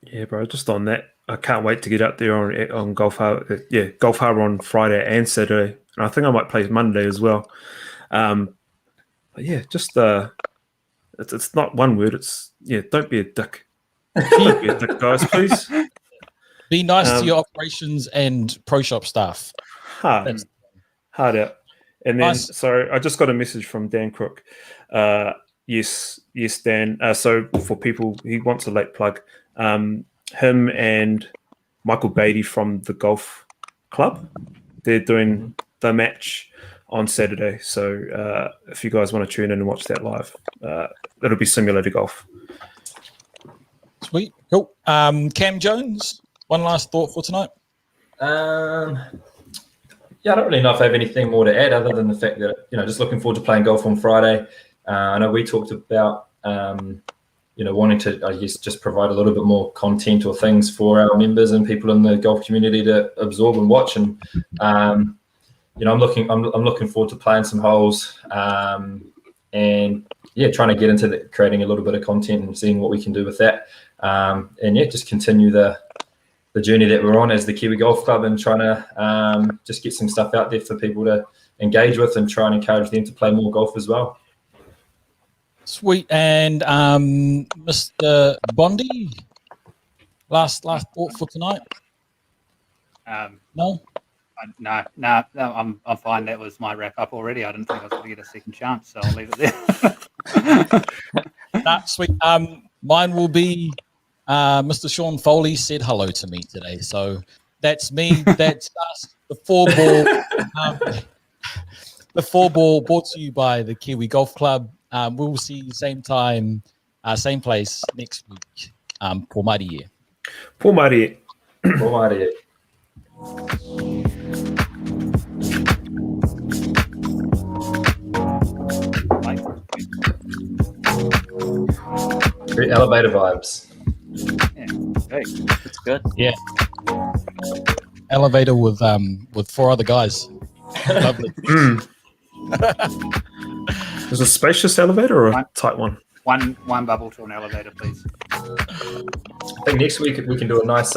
Yeah, bro. Just on that, I can't wait to get out there on Golf Harbour. Golf Harbour on Friday and Saturday, and I think I might play Monday as well. But yeah, just it's not one word. It's don't be a dick. Don't be a dick, guys, please. Be nice to your operations and pro shop staff. Hard out. And then, Nice. sorry, I just got a message from Dan Crook. Yes, Dan. So for people, he wants a late plug. Him and Michael Beatty from the Golf Club they're doing the match on Saturday. So if you guys want to tune in and watch that live, it'll be simulator golf. Sweet. Cool. Cam Jones, one last thought for tonight. Yeah, I don't really know if I have anything more to add other than the fact that, just looking forward to playing golf on Friday. I know we talked about, wanting to, I guess, just provide a little bit more content or things for our members and people in the golf community to absorb and watch. And, I'm looking forward to playing some holes and, trying to get into creating a little bit of content and seeing what we can do with that. Just continue the journey that we're on as the Kiwi Golf Club and trying to just get some stuff out there for people to engage with and try and encourage them to play more golf as well. Sweet. And Mr. Bondi, last thought for tonight? No? No, I'm fine. That was my wrap up already. I didn't think I was going to get a second chance, so I'll leave it there. Sweet. Mine will be Mr. Sean Foley said hello to me today. So that's me. That's us. The Fourball. The Fourball brought to you by the Kiwi Golf Club. We'll see you same time, same place next week. Por Marie. Por Marie. Por Marie. Great elevator vibes. Yeah, great. It's good. Yeah. Elevator with 4 other guys. Lovely. Is it a spacious elevator or a tight one? One bubble to an elevator, please. I think next week we can do a nice